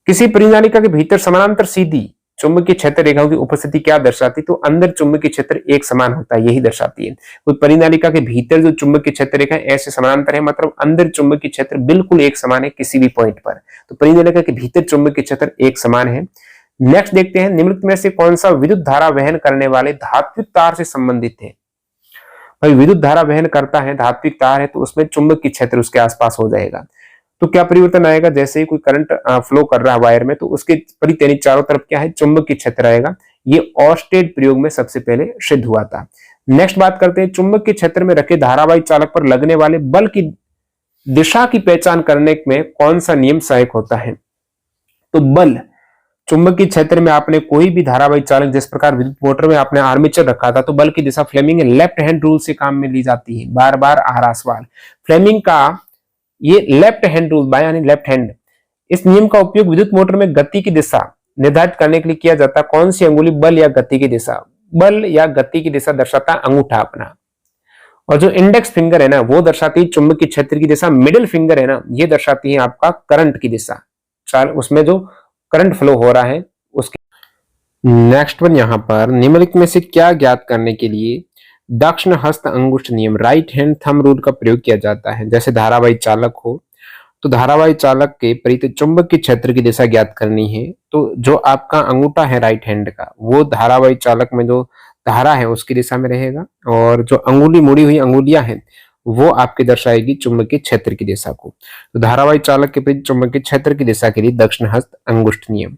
Speaker 1: किसी परिनालिका के भीतर समानांतर सीधी चुंबकीय क्षेत्र रेखाओं की उपस्थिति क्या दर्शाती, तो अंदर चुंबकीय क्षेत्र एक समान होता है, यही दर्शाती है। तो परिनालिका के भीतर जो चुंबकीय क्षेत्र रेखा ऐसे समानांतर है, मतलब अंदर चुंबकीय क्षेत्र बिल्कुल एक समान है किसी भी पॉइंट पर, तो परिनालिका के भीतर चुंबकीय क्षेत्र एक समान है। नेक्स्ट देखते हैं, निम्नलिखित में से कौन सा विद्युत धारा वहन करने वाले धात्विक तार से संबंधित है। भाई विद्युत धारा वहन करता है, धात्विक तार है, तो उसमें चुंबकीय क्षेत्र उसके आसपास हो जाएगा। तो क्या परिवर्तन आएगा, जैसे ही कोई करंट फ्लो कर रहा है वायर में, तो उसके परितैनी चारों तरफ क्या है, चुंबकीय क्षेत्र आएगा। ये ऑर्स्टेड प्रयोग में सबसे पहले सिद्ध हुआ था। नेक्स्ट बात करते हैं, चुंबकीय क्षेत्र में रखे धारावाही चालक पर लगने वाले बल की दिशा की पहचान करने में कौन सा नियम सहायक होता है। तो बल, चुंबकीय क्षेत्र में आपने कोई भी धारावाही चालक, जिस प्रकार विद्युत मोटर में आपने आर्मेचर रखा था, तो बल की दिशा फ्लेमिंग लेफ्ट हैंड रूल से काम में ली जाती है। बार बार आ रहा सवाल, फ्लेमिंग का ये लेफ्ट हैंड रूल, बाय यानी लेफ्ट हैंड, इस नियम का उपयोग विद्युत मोटर में गति की दिशा निर्धारित करने के लिए किया जाता है। कौन सी अंगुली बल या गति की दिशा, बल या गति की दिशा दर्शाता है अंगूठा अपना, और जो इंडेक्स फिंगर है ना वो दर्शाती है चुंबकीय क्षेत्र की दिशा, मिडिल फिंगर है ना ये दर्शाती है आपका करंट की दिशा, उसमें जो करंट फ्लो हो रहा है उसकी। नेक्स्ट वन, यहां पर निम्नलिखित में से क्या ज्ञात करने के लिए दक्षिण हस्त अंगुष्ठ नियम, राइट हैंड थंब रूल का प्रयोग किया जाता है। जैसे धारावाही चालक हो तो धारावाही चालक के परित चुंबकीय क्षेत्र की दिशा ज्ञात करनी है, तो जो आपका अंगूठा है राइट हैंड का, वो धारावाही चालक में जो धारा है उसकी दिशा में रहेगा, और जो अंगुली मुड़ी हुई अंगुलियां हैं वो आपके दर्शाएगी चुंबकीय क्षेत्र की दिशा को। तो धारावाही चालक के परित चुंबकीय क्षेत्र की दिशा के लिए दक्षिण हस्त अंगुष्ठ नियम।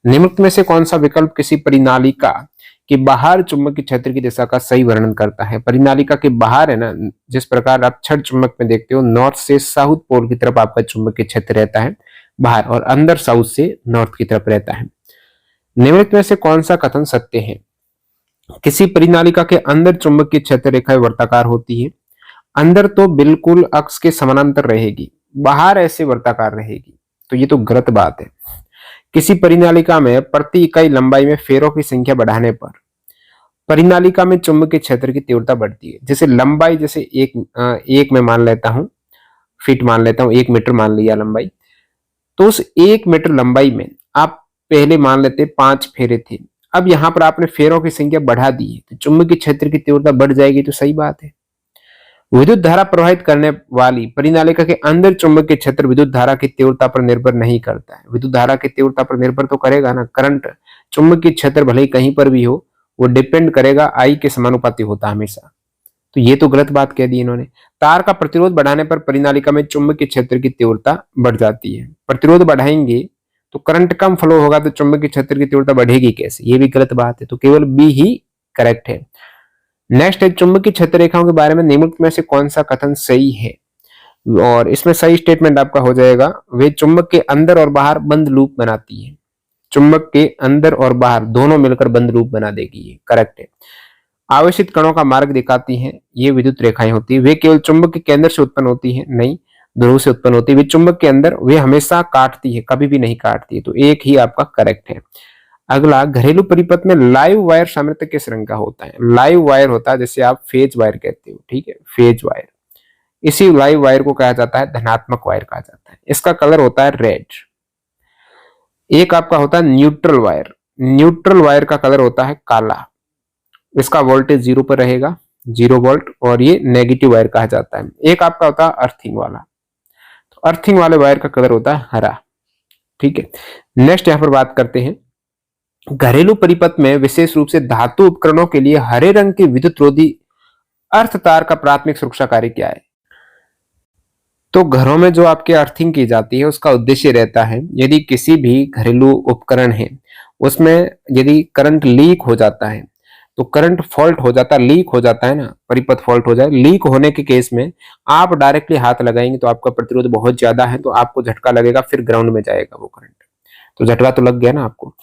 Speaker 1: निम्नलिखित में से कौन सा विकल्प किसी परिनालिका के बाहर चुंबकीय क्षेत्र की दिशा का सही वर्णन करता है। परिनालिका के बाहर है ना, जिस प्रकार आप छड़ चुंबक में देखते हो, नॉर्थ से साउथ पोल की तरफ आपका चुंबकीय क्षेत्र रहता है बाहर, और अंदर साउथ से नॉर्थ की तरफ रहता है। निम्नलिखित में से कौन सा कथन सत्य है। किसी परिनालिका के अंदर चुंबकीय क्षेत्र रेखा वर्ताकार होती है, अंदर तो बिल्कुल अक्ष के समानांतर रहेगी, बाहर ऐसे वर्ताकार रहेगी, तो ये तो गलत बात है। किसी परिनालिका में प्रति इकाई लंबाई में फेरों की संख्या बढ़ाने पर परिनालिका में चुंबकीय क्षेत्र की तीव्रता बढ़ती है। जैसे लंबाई, जैसे एक में मान लेता हूं, फीट मान लेता हूं, 1 मीटर मान लिया लंबाई, तो उस 1 मीटर लंबाई में आप पहले मान लेते 5 फेरे थे, अब यहां पर आपने फेरों की संख्या बढ़ा दी है, तो चुंबकीय क्षेत्र की तीव्रता बढ़ जाएगी, तो सही बात है। विद्युत धारा प्रवाहित करने वाली परिनालिका के अंदर चुंबकीय क्षेत्र विद्युत धारा की तीव्रता पर निर्भर नहीं करता है। विद्युत धारा की तीव्रता पर निर्भर तो करेगा ना, करंट चुंबकीय क्षेत्र भले ही कहीं पर भी हो, वो डिपेंड करेगा आई के समानुपाती होता हमेशा। तो ये तो गलत बात कह दी इन्होंने। तार का प्रतिरोध बढ़ाने पर परिनालिका में चुंबकीय क्षेत्र की तीव्रता बढ़ जाती है। प्रतिरोध बढ़ाएंगे तो करंट कम फ्लो होगा, तो चुंबकीय क्षेत्र की तीव्रता बढ़ेगी कैसे, ये भी गलत बात है। तो केवल बी ही करेक्ट है। नेक्स्ट है, चुंबकीय क्षेत्र रेखाओं के बारे में निम्नलिखित में से कौन सा कथन सही है, और इसमें सही स्टेटमेंट आपका हो जाएगा, वे चुंबक के अंदर और बाहर बंद लूप बनाती है। चुंबक के अंदर और बाहर दोनों मिलकर बंद लूप बना देगी, ये करेक्ट है। आवेशित कणों का मार्ग दिखाती हैं, ये विद्युत रेखाएं होती है। वे केवल चुंबक के केंद्र से उत्पन्न होती है, नहीं, ध्रुव से उत्पन्न होती है। वे चुंबक के अंदर, वे हमेशा काटती है, कभी भी नहीं काटती है, तो एक ही आपका करेक्ट है। अगला, घरेलू परिपथ में लाइव वायर सामर्थ्य किस रंग का होता है। लाइव वायर होता है, जैसे आप फेज वायर कहते हो, ठीक है, फेज वायर, इसी लाइव वायर को कहा जाता है धनात्मक वायर कहा जाता है। इसका कलर होता है रेड। एक आपका होता है न्यूट्रल वायर, न्यूट्रल वायर का कलर होता है काला, इसका वोल्टेज 0 पर रहेगा, 0 वोल्ट, और ये नेगेटिव वायर कहा जाता है। एक आपका होता है अर्थिंग वाला, तो अर्थिंग वाले वायर का कलर होता है हरा, ठीक है। नेक्स्ट यहां पर बात करते हैं, घरेलू परिपथ में विशेष रूप से धातु उपकरणों के लिए हरे रंग के विद्युत रोधी अर्थ तार का प्राथमिक सुरक्षा कार्य क्या है। तो घरों में जो आपके अर्थिंग की जाती है उसका उद्देश्य रहता है, यदि किसी भी घरेलू उपकरण है उसमें यदि करंट लीक हो जाता है, तो करंट फॉल्ट हो जाता, लीक हो जाता है ना, परिपथ फॉल्ट हो जाए, लीक होने के केस में आप डायरेक्टली हाथ लगाएंगे तो आपका प्रतिरोध बहुत ज्यादा है, तो आपको झटका लगेगा, फिर ग्राउंड में जाएगा वो करंट, तो झटका तो लग गया ना आपको।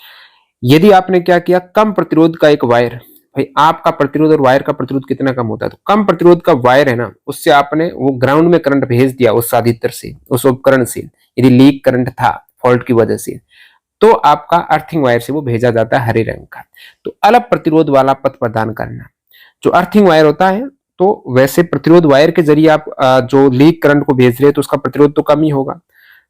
Speaker 1: यदि आपने क्या किया, कम प्रतिरोध का एक वायर, भाई आपका प्रतिरोध और वायर का प्रतिरोध कितना कम होता है, तो कम प्रतिरोध का वायर है ना, उससे आपने वो ग्राउंड में करंट भेज दिया उस साधित्र से, उस उपकरण से, यदि लीक करंट था फॉल्ट की वजह से, तो आपका अर्थिंग वायर से वो भेजा जाता है हरे रंग का। तो अलग प्रतिरोध वाला पथ प्रदान करना, जो अर्थिंग वायर होता है, तो वैसे प्रतिरोध वायर के जरिए आप जो लीक करंट को भेज रहे हैं तो उसका प्रतिरोध तो कम ही होगा,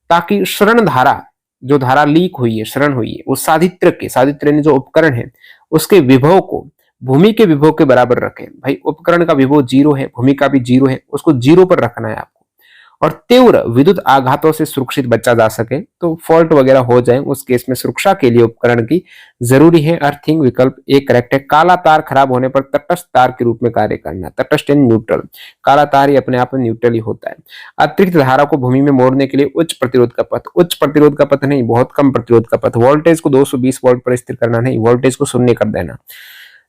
Speaker 1: ताकि शरण धारा, जो धारा लीक हुई है, शरण हुई है, उस साधित्र यानी जो उपकरण है उसके विभव को भूमि के विभव के बराबर रखें। भाई उपकरण का विभव 0 है, भूमि का भी 0 है, उसको 0 पर रखना है आपको, और तीव्र विद्युत आघातों से सुरक्षित बचा जा सके, तो फॉल्ट वगैरह हो जाए उस केस में सुरक्षा के लिए उपकरण की जरूरी है अर्थिंग। विकल्प एक करेक्ट है। काला तार खराब होने पर तटस्थ तार के रूप में कार्य करना, तटस्थ यानी न्यूट्रल, काला तार ही अपने आप में न्यूट्रल ही होता है। अतिरिक्त धारा को भूमि में मोड़ने के लिए उच्च प्रतिरोध का पथ, उच्च प्रतिरोध का पथ नहीं, बहुत कम प्रतिरोध का पथ। वोल्टेज को 220 वोल्ट पर स्थिर करना नहीं, वोल्टेज को शून्य कर देना।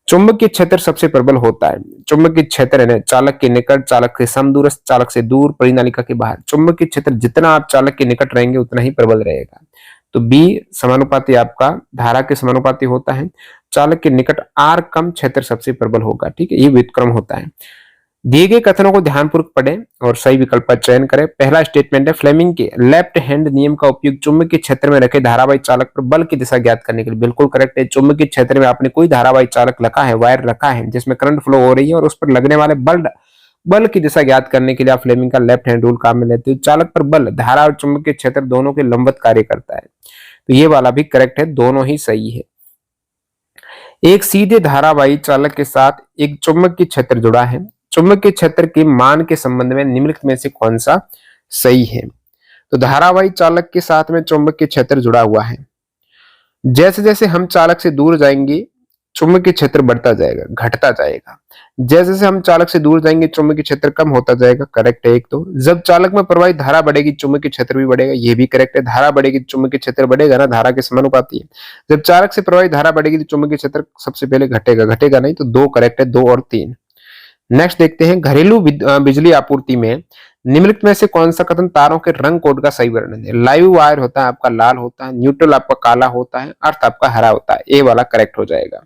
Speaker 1: चुंबकीय क्षेत्र सबसे प्रबल होता है। चुंबकीय क्षेत्र है चालक के निकट, चालक से समदूरस्थ, चालक से दूर, परिनालिका के बाहर। चुंबकीय क्षेत्र जितना आप चालक के निकट रहेंगे उतना ही प्रबल रहेगा। तो बी समानुपाती आपका धारा के समानुपाती होता है। चालक के निकट आर कम क्षेत्र सबसे प्रबल होगा। ठीक है, ये व्युत्क्रम होता है। दिए गए कथनों को ध्यानपूर्वक पढ़ें और सही विकल्प का चयन करें। पहला स्टेटमेंट है फ्लेमिंग के लेफ्ट हैंड नियम का उपयोग चुंबकीय क्षेत्र में रखे धारावाही चालक पर बल की दिशा ज्ञात करने के लिए। बिल्कुल करेक्ट है। चुंबकीय क्षेत्र में आपने कोई धारावाही चालक रखा है, वायर रखा है जिसमें करंट फ्लो हो रही है और उस पर लगने वाले बल की दिशा ज्ञात करने के लिए आप फ्लेमिंग का लेफ्ट हैंड रूल काम में लेते हो। चालक पर बल धारा और चुंबकीय क्षेत्र दोनों के लंबवत कार्य करता है, तो ये वाला भी करेक्ट है, दोनों ही सही है। एक सीधे धारावाही चालक के साथ एक चुंबकीय क्षेत्र जुड़ा है। चुंबकीय क्षेत्र के मान के संबंध में निम्नलिखित में से कौन सा सही है? तो धारावाही चालक के साथ में चुंबकीय क्षेत्र जुड़ा हुआ है। जैसे जैसे हम चालक से दूर जाएंगे चुंबकीय क्षेत्र बढ़ता जाएगा, घटता जाएगा। जैसे जैसे हम चालक से दूर जाएंगे चुंबकीय क्षेत्र कम होता जाएगा। करेक्ट है एक। तो जब चालक में प्रवाहित धारा बढ़ेगी चुंबकीय क्षेत्र भी बढ़ेगा, ये भी करेक्ट है। धारा बढ़ेगी चुंबकीय क्षेत्र बढ़ेगा ना, धारा के समानुपाती है। जब चालक से प्रवाहित धारा बढ़ेगी तो चुंबकीय क्षेत्र सबसे पहले घटेगा, घटेगा नहीं। तो दो करेक्ट है, 2 और 3। नेक्स्ट देखते हैं घरेलू बिजली आपूर्ति में निम्नलिखित में से कौन सा कथन तारों के रंग कोड का सही वर्णन है? लाइव वायर होता है आपका लाल होता है, न्यूट्रल आपका काला होता है, अर्थ आपका हरा होता है। ए वाला करेक्ट हो जाएगा।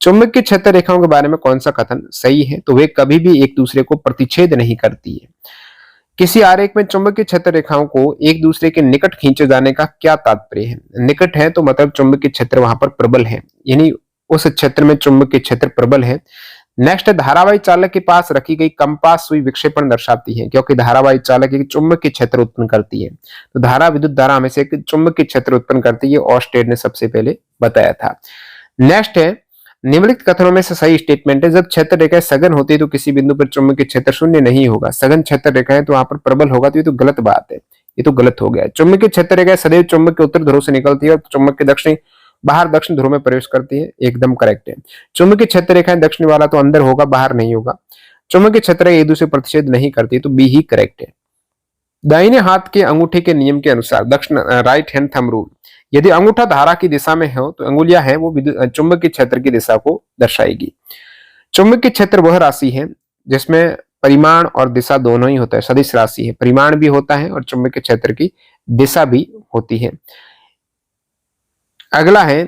Speaker 1: चुंबकीय क्षेत्र रेखाओं के बारे में कौन सा कथन सही है? तो वे कभी भी एक दूसरे को प्रतिच्छेद नहीं करती है। किसी आरेख में चुंबकीय क्षेत्र रेखाओं को एक दूसरे के निकट खींचे जाने का क्या तात्पर्य है? निकट है तो मतलब चुंबकीय क्षेत्र वहां पर प्रबल है, यानी उस क्षेत्र में चुंबकीय क्षेत्र प्रबल है। नेक्स्ट, धारावाही चालक के पास रखी गई कंपास सुई विक्षेपण दर्शाती है, क्योंकि धारावाही चालक एक चुंबकीय क्षेत्र उत्पन्न करती है। तो धारा विद्युत धारा हमेशा एक चुंबकीय क्षेत्र उत्पन्न करती है, ऑस्टेड ने सबसे पहले बताया था। नेक्स्ट है निम्नलिखित कथनों में से सही स्टेटमेंट है जब क्षेत्र रेखाएं सघन होती है तो किसी बिंदु पर चुंबकीय क्षेत्र शून्य नहीं होगा। सघन क्षेत्र रेखाएं तो वहां पर प्रबल होगा, तो ये तो गलत बात है, ये तो गलत हो गया। चुंबकीय क्षेत्र रेखाएं सदैव चुंबक के उत्तर ध्रुव से निकलती है और चुंबक के दक्षिणी बाहर दक्षिण ध्रुव में प्रवेश करती है, एकदम करेक्ट है। चुंबकीय क्षेत्र रेखाएं दक्षिण वाला तो अंदर होगा, बाहर नहीं होगा। चुंबकीय क्षेत्र एक दूसरे प्रतिच्छेद नहीं करती, तो बी ही करेक्ट है। दाहिने हाथ के अंगूठे के नियम के अनुसार दक्षिण राइट हैंड थंब रूल, यदि अंगूठा धारा की दिशा में हो तो अंगुलियां हैं वो चुंबकीय क्षेत्र की दिशा को दर्शाएगी। चुंबकीय क्षेत्र वह राशि है जिसमें परिमाण और दिशा दोनों ही होता है, सदिश राशि है, परिमाण भी होता है और चुंबकीय क्षेत्र की दिशा भी होती है। अगला है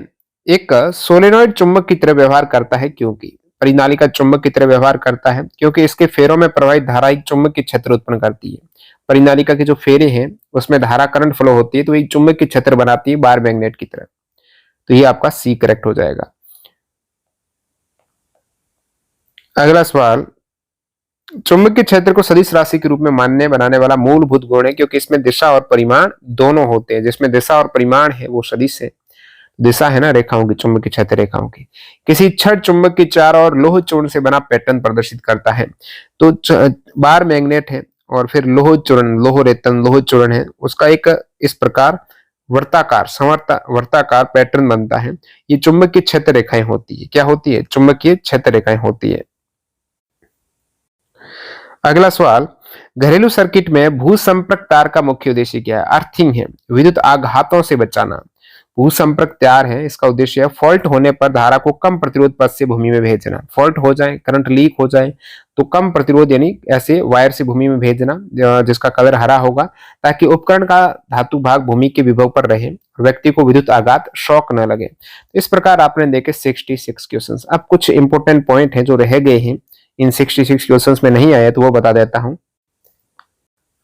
Speaker 1: एक सोलेनॉइड चुंबक की तरह व्यवहार करता है क्योंकि। परिनालिका चुंबक की तरह व्यवहार करता है क्योंकि इसके फेरों में प्रवाहित धारा एक चुंबकीय क्षेत्र उत्पन्न करती है। परिनालिका के जो फेरे हैं उसमें धारा करंट फ्लो होती है तो एक चुंबकीय क्षेत्र बनाती है बार मैग्नेट की तरह। तो ये आपका सी करेक्ट हो जाएगा। अगला सवाल, चुंबकीय क्षेत्र को सदिश राशि के रूप में मानने बनाने वाला मूलभूत गुण है क्योंकि इसमें दिशा और परिमाण दोनों होते हैं। जिसमें दिशा और परिमाण है वो सदिश है, दिशा है ना रेखाओं की, चुंबकीय क्षेत्र रेखाओं की। किसी छड़ चुंबक की चारों ओर लोह चूर्ण से बना पैटर्न प्रदर्शित करता है। तो बार मैग्नेट है और फिर लोह चूर्ण, लोह रेतन, लोह चूर्ण है, उसका एक इस प्रकार वर्ताकार पैटर्न बनता है। ये चुंबकीय क्षेत्र रेखाएं होती है। क्या होती है? चुंबकीय क्षेत्र रेखाएं होती है। अगला सवाल, घरेलू सर्किट में भूसंपर्क तार का मुख्य उद्देश्य क्या है? अर्थिंग है, विद्युत आघातों से बचाना। भूसंपर्क तार है, इसका उद्देश्य है फॉल्ट होने पर धारा को कम प्रतिरोध पथ से भूमि में भेजना। फॉल्ट हो जाए, करंट लीक हो जाए तो कम प्रतिरोध यानी ऐसे वायर से भूमि में भेजना जिसका कलर हरा होगा, ताकि उपकरण का धातु भाग भूमि के विभव पर रहे, व्यक्ति को विद्युत आघात शॉक न लगे। इस प्रकार आपने देखे 66 क्वेश्चंस। अब कुछ इंपोर्टेंट पॉइंट है जो रह गए हैं, इन 66 क्वेश्चंस में नहीं आए तो वो बता देता हूं।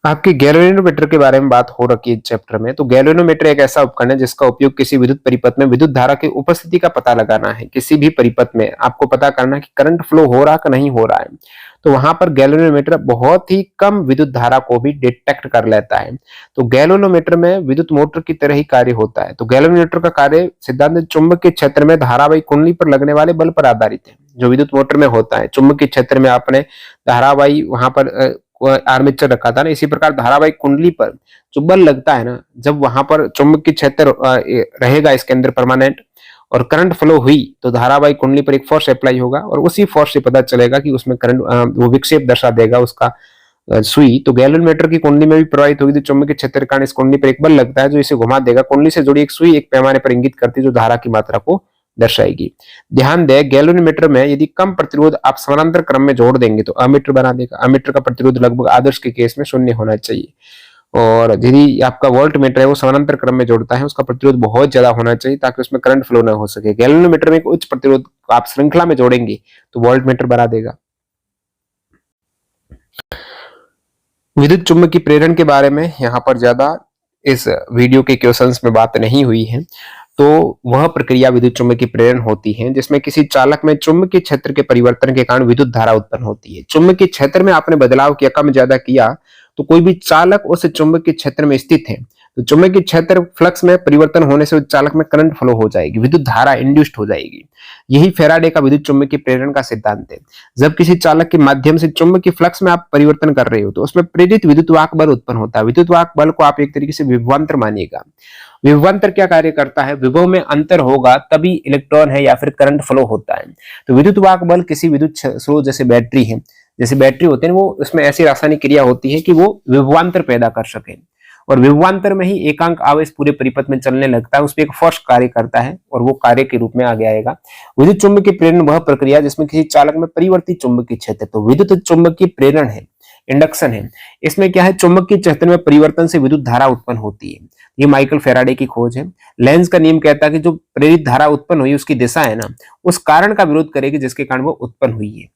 Speaker 1: आपकी गैल्वेनोमीटर के बारे में बात हो रखी है चैप्टर में। तो गैल्वेनोमीटर एक ऐसा उपकरण है जिसका उपयोग किसी विद्युत परिपथ में विद्युत धारा की उपस्थिति का पता लगाना है। किसी भी परिपथ में आपको पता करना है कि करंट फ्लो हो रहा है कि नहीं हो रहा है, तो वहां पर गैल्वेनोमीटर बहुत ही कम विद्युत धारा को भी डिटेक्ट कर लेता है। तो गैल्वेनोमीटर में विद्युत मोटर की तरह ही कार्य होता है। तो गैल्वेनोमीटर का कार्य सिद्धांत चुंबकीय क्षेत्र में धारावाही कुंडली पर लगने वाले बल पर आधारित है, जो विद्युत मोटर में होता है। चुंबकीय क्षेत्र में आपने धारावाही वहां पर आर्मेचर रखा था ना, इसी प्रकार धारावाहिक कुंडली पर जो बल लगता है ना, जब वहां पर चुंबकीय क्षेत्र रहेगा इसके अंदर परमानेंट और करंट फ्लो हुई तो धारावाहिक कुंडली पर एक फोर्स अप्लाई होगा और उसी फोर्स से पता चलेगा कि उसमें करंट वो विक्षेप दर्शा देगा उसका सुई। तो गैल्वेनोमीटर की कुंडली में भी प्रवाहित होगी तो चुंबकीय क्षेत्र के कारण इस कुंडली पर एक बल लगता है जो इसे घुमा देगा। कुंडली से जुड़ी एक सुई एक पैमाने पर इंगित करती है जो धारा की मात्रा को दर्शाएगी। ध्यान दें गैल्वेनोमीटर में यदि कम प्रतिरोध आप समानांतर क्रम में जोड़ देंगे तो अमीटर बना देगा। अमीटर का प्रतिरोध लगभग आदर्श के केस में 0 होना चाहिए और यदि आपका वोल्ट मीटर है वो समानांतर क्रम में जोड़ता है उसका प्रतिरोध बहुत ज्यादा होना चाहिए ताकि उसमें करंट फ्लो ना हो सके। गैल्वेनोमीटर में एक उच्च प्रतिरोध आप श्रृंखला में जोड़ेंगे तो वोल्ट मीटर बना देगा। विद्युत चुंबकीय प्रेरण के बारे में यहाँ पर ज्यादा इस वीडियो के क्वेश्चंस में बात नहीं हुई है। तो वह प्रक्रिया विद्युत चुंबकीय प्रेरण होती है जिसमें किसी चालक में चुंबकीय क्षेत्र के परिवर्तन के कारण विद्युत धारा उत्पन्न होती है। चुंबकीय क्षेत्र में आपने बदलाव किया, कम ज्यादा किया तो कोई भी चालक उस चुंबकीय क्षेत्र में स्थित है तो चुंबकीय क्षेत्र फ्लक्स में परिवर्तन होने से उस चालक में करंट फ्लो हो जाएगी, विद्युत धारा इंड्यूस्ड हो जाएगी। यही फैराडे का विद्युत चुंबकीय प्रेरण का सिद्धांत है। जब किसी चालक के माध्यम से चुंबकीय फ्लक्स में आप परिवर्तन कर रहे हो तो उसमें प्रेरित विद्युत वाहक बल उत्पन्न होता है। विद्युत वाहक बल को आप एक तरीके से विभवांतर मानिएगा। विभवांतर क्या कार्य करता है, विभव में अंतर होगा तभी इलेक्ट्रॉन है या फिर करंट फ्लो होता है। तो विद्युत वाहक बल किसी विद्युत स्रोत जैसे बैटरी है, जैसे बैटरी होते हैं वो उसमें ऐसी रासायनिक क्रिया होती है कि वो विभवांतर पैदा कर सके और विभवांतर में ही एकांक आवेश पूरे परिपथ में चलने लगता है, उस पर एक फोर्स कार्य करता है और वो कार्य के रूप में आगे आएगा। विद्युत चुंबकीय प्रेरण वह प्रक्रिया जिसमें किसी चालक में परिवर्तित चुंबकीय क्षेत्र, तो विद्युत चुंबकीय प्रेरण है, इंडक्शन है। इसमें क्या है, चुंबकीय क्षेत्र में परिवर्तन से विद्युत धारा उत्पन्न होती है। ये माइकल फैराडे की खोज है। लेंज का नियम कहता है कि जो प्रेरित धारा उत्पन्न हुई उसकी दिशा है ना, उस कारण का विरोध करेगी जिसके कारण वो उत्पन्न हुई है।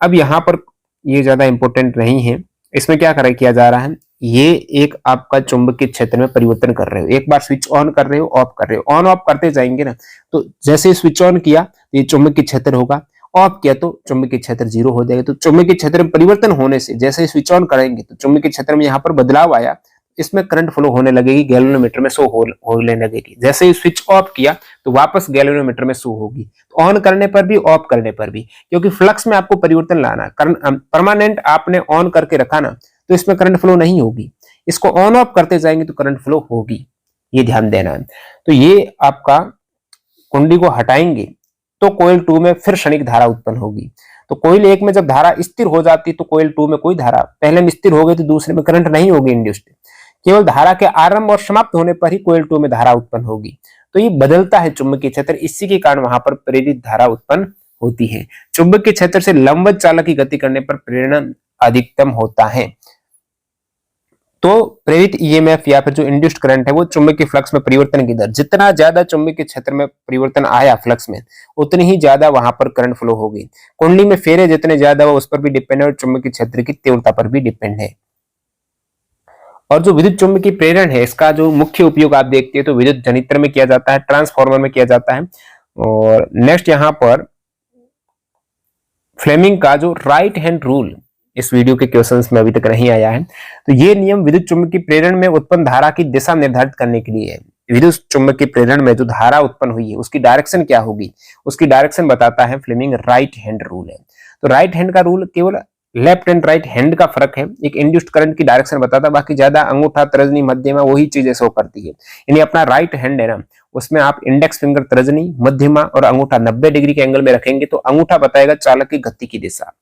Speaker 1: अब यहाँ पर ये ज्यादा इंपॉर्टेंट नहीं है। इसमें क्या किया जा रहा है, ये एक आपका चुंबकीय क्षेत्र में परिवर्तन कर रहे हो, एक बार स्विच ऑन कर रहे हो, ऑफ कर रहे हो, ऑन ऑफ करते जाएंगे ना, तो जैसे स्विच ऑन किया तो ये चुंबकीय क्षेत्र होगा, ऑफ किया तो चुंबकीय क्षेत्र 0 हो जाएगा। तो चुंबकीय क्षेत्र में परिवर्तन होने से जैसे स्विच ऑन करेंगे तो चुंबकीय क्षेत्र में यहाँ पर बदलाव आया, इसमें करंट फ्लो होने लगेगी, गैल्वेनोमीटर में शो होने लगेगी। जैसे ही स्विच ऑफ किया तो वापस गैल्वेनोमीटर में शो होगी, तो ऑन करने पर भी ऑफ करने पर भी, क्योंकि फ्लक्स में आपको परिवर्तन लाना, परमानेंट आपने ऑन करके रखा ना तो इसमें करंट फ्लो नहीं होगी, इसको ऑन ऑफ करते जाएंगे तो करंट फ्लो होगी, ये ध्यान देना है। तो ये आपका कुंडली को हटाएंगे तो कोइल 2 में फिर क्षणिक धारा उत्पन्न होगी। तो कोइल 1 में जब धारा स्थिर हो जाती तो कोइल 2 में कोई धारा, पहले में स्थिर हो गई तो दूसरे में करंट नहीं होगी इंड्यूस्ड, केवल धारा के आरंभ और समाप्त होने पर ही कोइल 2 में धारा उत्पन्न होगी। तो ये बदलता है चुंबकीय क्षेत्र, इसी के कारण वहां पर प्रेरित धारा उत्पन्न होती है। चुंबकीय क्षेत्र से लंबवत चालक की गति करने पर प्रेरण अधिकतम होता है। तो प्रेरित ईएमएफ या फिर जो इंड्यूस्ड करंट है वो चुंबकीय फ्लक्स में परिवर्तन की दर, जितना ज्यादा चुंबकीय क्षेत्र में परिवर्तन आया फ्लक्स में उतनी ही ज्यादा वहां पर करंट फ्लो होगी। कुंडली में फेरे जितने ज्यादा हो उस पर भी डिपेंड है और चुंबकीय क्षेत्र की तीव्रता पर भी डिपेंड है। और जो विद्युत चुंबकीय प्रेरण है इसका जो मुख्य उपयोग आप देखते हैं तो विद्युत जनित्र में किया जाता है, ट्रांसफार्मर में किया जाता है। और नेक्स्ट यहाँ पर फ्लेमिंग का जो राइट हैंड रूल इस वीडियो के क्वेश्चंस में अभी तक नहीं आया है, तो ये नियम विद्युत चुंबकीय प्रेरण में उत्पन्न धारा की दिशा निर्धारित करने के लिए है। विद्युत चुंबकीय प्रेरण में जो धारा उत्पन्न हुई है उसकी डायरेक्शन क्या होगी, उसकी डायरेक्शन बताता है फ्लेमिंग राइट हैंड रूल है। तो राइट हैंड का रूल केवल लेफ्ट एंड राइट हैंड का फर्क है, एक इंड्यूस्ड करंट की डायरेक्शन बताता है, बाकी ज्यादा अंगूठा, तर्जनी, मध्यमा वही चीजें शो करती है। यानी अपना राइट हैंड है ना, उसमें आप इंडेक्स फिंगर, तर्जनी, मध्यमा और अंगूठा 90 डिग्री के एंगल में रखेंगे तो अंगूठा बताएगा चालक की गति की दिशा,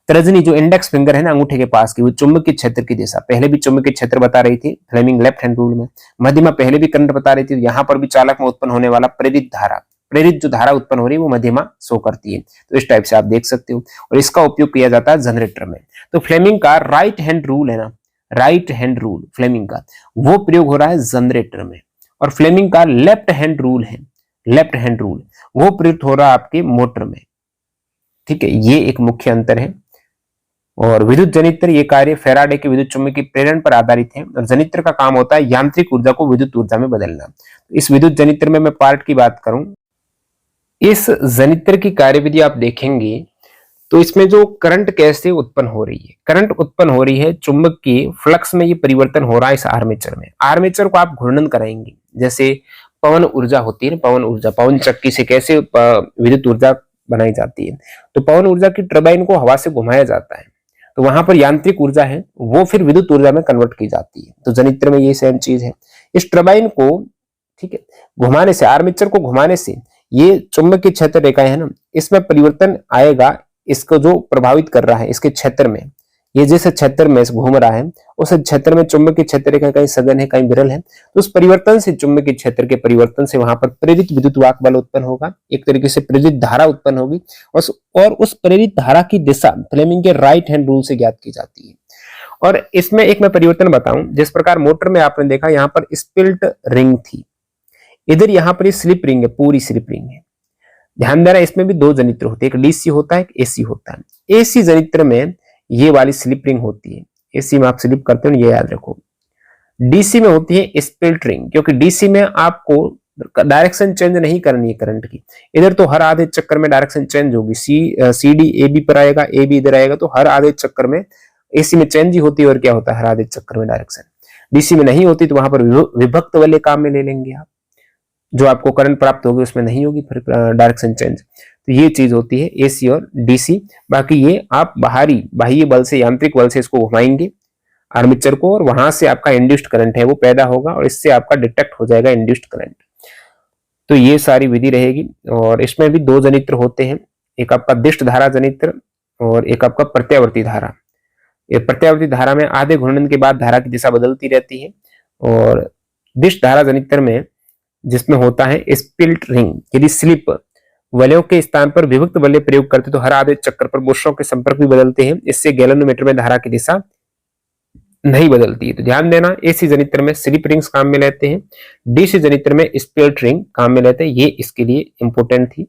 Speaker 1: तर्जनी जो इंडेक्स फिंगर है ना अंगूठे के पास की वो चुंबकीय क्षेत्र की दिशा, पहले भी चुंबकीय क्षेत्र बता रही थी फ्लेमिंग लेफ्ट हैंड रूल में। मध्यमा पहले भी करंट बता रही थी, यहाँ पर भी चालक में उत्पन्न होने वाला प्रेरित धारा, प्रेरित जो धारा उत्पन्न हो रही है वो मध्यमा शो करती है। तो इस टाइप से आप देख सकते हो और इसका उपयोग किया जाता है जनरेटर में। तो फ्लेमिंग का राइट हैंड रूल है ना, राइट हैंड रूल फ्लेमिंग का वो प्रयोग हो रहा है जनरेटर में, और फ्लेमिंग का लेफ्ट हैंड रूल है, लेफ्ट हैंड रूल वो प्रयुक्त हो रहा है आपके मोटर में। ठीक है, ये एक मुख्य अंतर है। और विद्युत जनित्र ये कार्य फैराडे के विद्युत चुंबकीय प्रेरण पर आधारित है और जनित्र का काम होता है यांत्रिक ऊर्जा को विद्युत ऊर्जा में बदलना। इस विद्युत जनित्र में मैं पार्ट की बात करूं, इस जनित्र की कार्यविधि आप देखेंगे तो इसमें जो करंट कैसे उत्पन्न हो रही है, करंट उत्पन्न हो रही है चुंबकीय फ्लक्स में, ये परिवर्तन हो रहा है इस आर्मेचर में। आर्मेचर को आप घूर्णन कराएंगे, जैसे पवन ऊर्जा होती है ना, पवन ऊर्जा, पवन चक्की से कैसे विद्युत ऊर्जा बनाई जाती है, तो पवन ऊर्जा की टरबाइन को हवा से घुमाया जाता है। तो वहां पर यांत्रिक ऊर्जा है वो फिर विद्युत ऊर्जा में कन्वर्ट की जाती है। तो जनित्र में ये सेम चीज है। इस टरबाइन को, ठीक है, घुमाने से, आर्मेचर को घुमाने से ये चुंबकीय क्षेत्र रेखाएं है ना, इसमें परिवर्तन आएगा। इसको जो प्रभावित कर रहा है इसके क्षेत्र में, ये जिस क्षेत्र में घूम रहा है उस क्षेत्र में चुंबकीय क्षेत्र रेखा कहीं सघन है कहीं विरल है, तो उस परिवर्तन से, चुंबकीय क्षेत्र के परिवर्तन से वहां पर प्रेरित विद्युत वाहक बल उत्पन्न होगा, एक तरीके से प्रेरित धारा उत्पन्न होगी। और उस प्रेरित धारा की दिशा फ्लेमिंग के राइट हैंड रूल से ज्ञात की जाती है। और इसमें एक मैं परिवर्तन बताऊं, जिस प्रकार मोटर में आपने देखा यहाँ पर स्पिल्ट रिंग थी, इधर यहाँ पर स्लिप रिंग है, पूरी स्लिप रिंग है। ध्यान देना, इसमें भी दो जनित्र होते हैं, एक डीसी होता है, एक एसी होता है। एसी जनित्र में ये वाली स्लिप रिंग होती है, एसी में आप स्लिप करते हो, ये याद रखो। डीसी में होती है स्पिल्ट रिंग, क्योंकि डीसी में आपको डायरेक्शन चेंज नहीं करनी है करंट की। इधर तो हर आधे चक्कर में डायरेक्शन चेंज होगी, सी डी ए बी पर आएगा, ए बी इधर आएगा, तो हर आधे चक्कर में एसी में चेंज ही होती है। और क्या होता है, हर आधे चक्कर में डायरेक्शन। डीसी में नहीं होती, तो वहां पर विभक्त वाले काम में ले लेंगे आप, जो आपको करंट प्राप्त होगी उसमें नहीं होगी फिर डायरेक्शन चेंज। तो ये चीज होती है एसी और डीसी। बाकी ये आप बाह्य बल से, यांत्रिक बल से इसको घुमाएंगे आर्मेचर को, और वहां से आपका इंड्यूस्ड करंट है वो पैदा होगा, और इससे आपका डिटेक्ट हो जाएगा इंड्यूस्ड करंट। तो ये सारी विधि रहेगी। और इसमें भी दो जनित्र होते हैं, एक आपका दिष्ट धारा जनित्र और एक आपका प्रत्यावर्ती धारा। ये प्रत्यावर्ती धारा में आधे घूर्णन के बाद धारा की दिशा बदलती रहती है। और दिष्ट धारा जनित्र में, जिसमें होता है स्पिल्ट रिंग, यदि स्लिप वलयों के स्थान पर विभक्त वलय प्रयोग करते तो हर आधे चक्कर पर बुशों के संपर्क भी बदलते हैं, इससे गैल्वेनोमीटर में धारा की दिशा नहीं बदलती है। तो ध्यान देना, एसी जनित्र में स्लिप रिंग्स काम में लेते हैं, डीसी जनित्र में स्पिल्ट रिंग काम में लेते हैं। ये इसके लिए इंपोर्टेंट थी।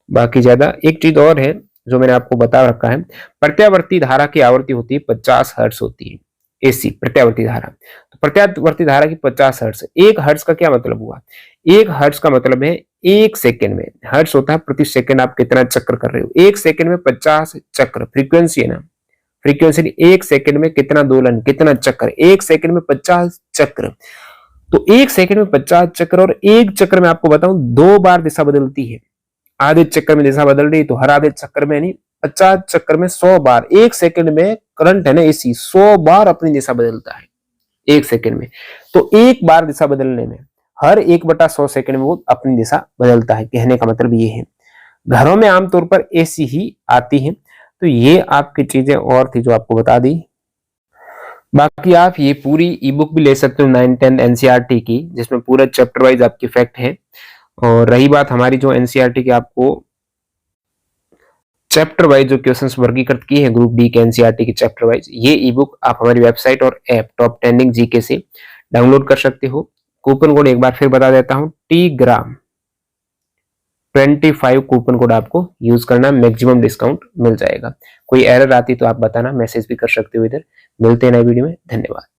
Speaker 1: बाकी ज्यादा एक चीज और है जो मैंने आपको बता रखा है, प्रत्यावर्ती धारा की आवृत्ति होती है 50 हर्ट्ज होती है, एसी प्रत्यावर्ती धारा। तो प्रत्यावर्ती धारा की 50 हर्ट्ज, 1 हर्ट्ज का क्या मतलब हुआ, 1 हर्ट्ज का मतलब है 1 सेकंड में, हर्ट्ज होता है प्रति सेकंड आप कितना चक्र कर रहे हो, 1 सेकंड में 50 चक्र, फ्रीक्वेंसी है ना, फ्रीक्वेंसी 1 सेकंड में कितना दोलन, कितना चक्र, 1 सेकंड में 50 चक्र। तो 1 सेकंड में 50 चक्र, और एक चक्र में आपको बताऊं 2 बार दिशा बदलती है। आधे चक्कर में दिशा बदल रही, तो हर आधे चक्कर में नहीं, 50 चक्कर में 100 बार। 1 सेकंड में करंट है ना एसी 100 बार अपनी दिशा बदलता है 1 सेकंड में। तो एक बार दिशा बदलने में हर 1/100 सेकंड में वो अपनी दिशा बदलता है। कहने का मतलब ये है। घरों में आमतौर पर एसी ही आती है। तो ये आपकी चीजें और थी जो आपको बता दी। बाकी आप ये पूरी ई बुक भी ले सकते हो 9-10 एनसीईआरटी की, जिसमें पूरा चैप्टर वाइज आपकी फैक्ट है। और रही बात हमारी जो एनसीईआरटी के आपको चैप्टर वाइज जो क्वेश्चंस वर्गीकृत किए हैं ग्रुप डी के एनसीईआरटी के चैप्टर वाइज, ये ई बुक आप हमारी वेबसाइट और ऐप टॉप ट्रेंडिंग जीके से डाउनलोड कर सकते हो। कूपन कोड एक बार फिर बता देता हूं, टीग्राम 25 कूपन कोड आपको यूज करना, मैक्सिमम डिस्काउंट मिल जाएगा। कोई एरर आती तो आप बताना, मैसेज भी कर सकते हो इधर। मिलते हैं नई वीडियो में, धन्यवाद।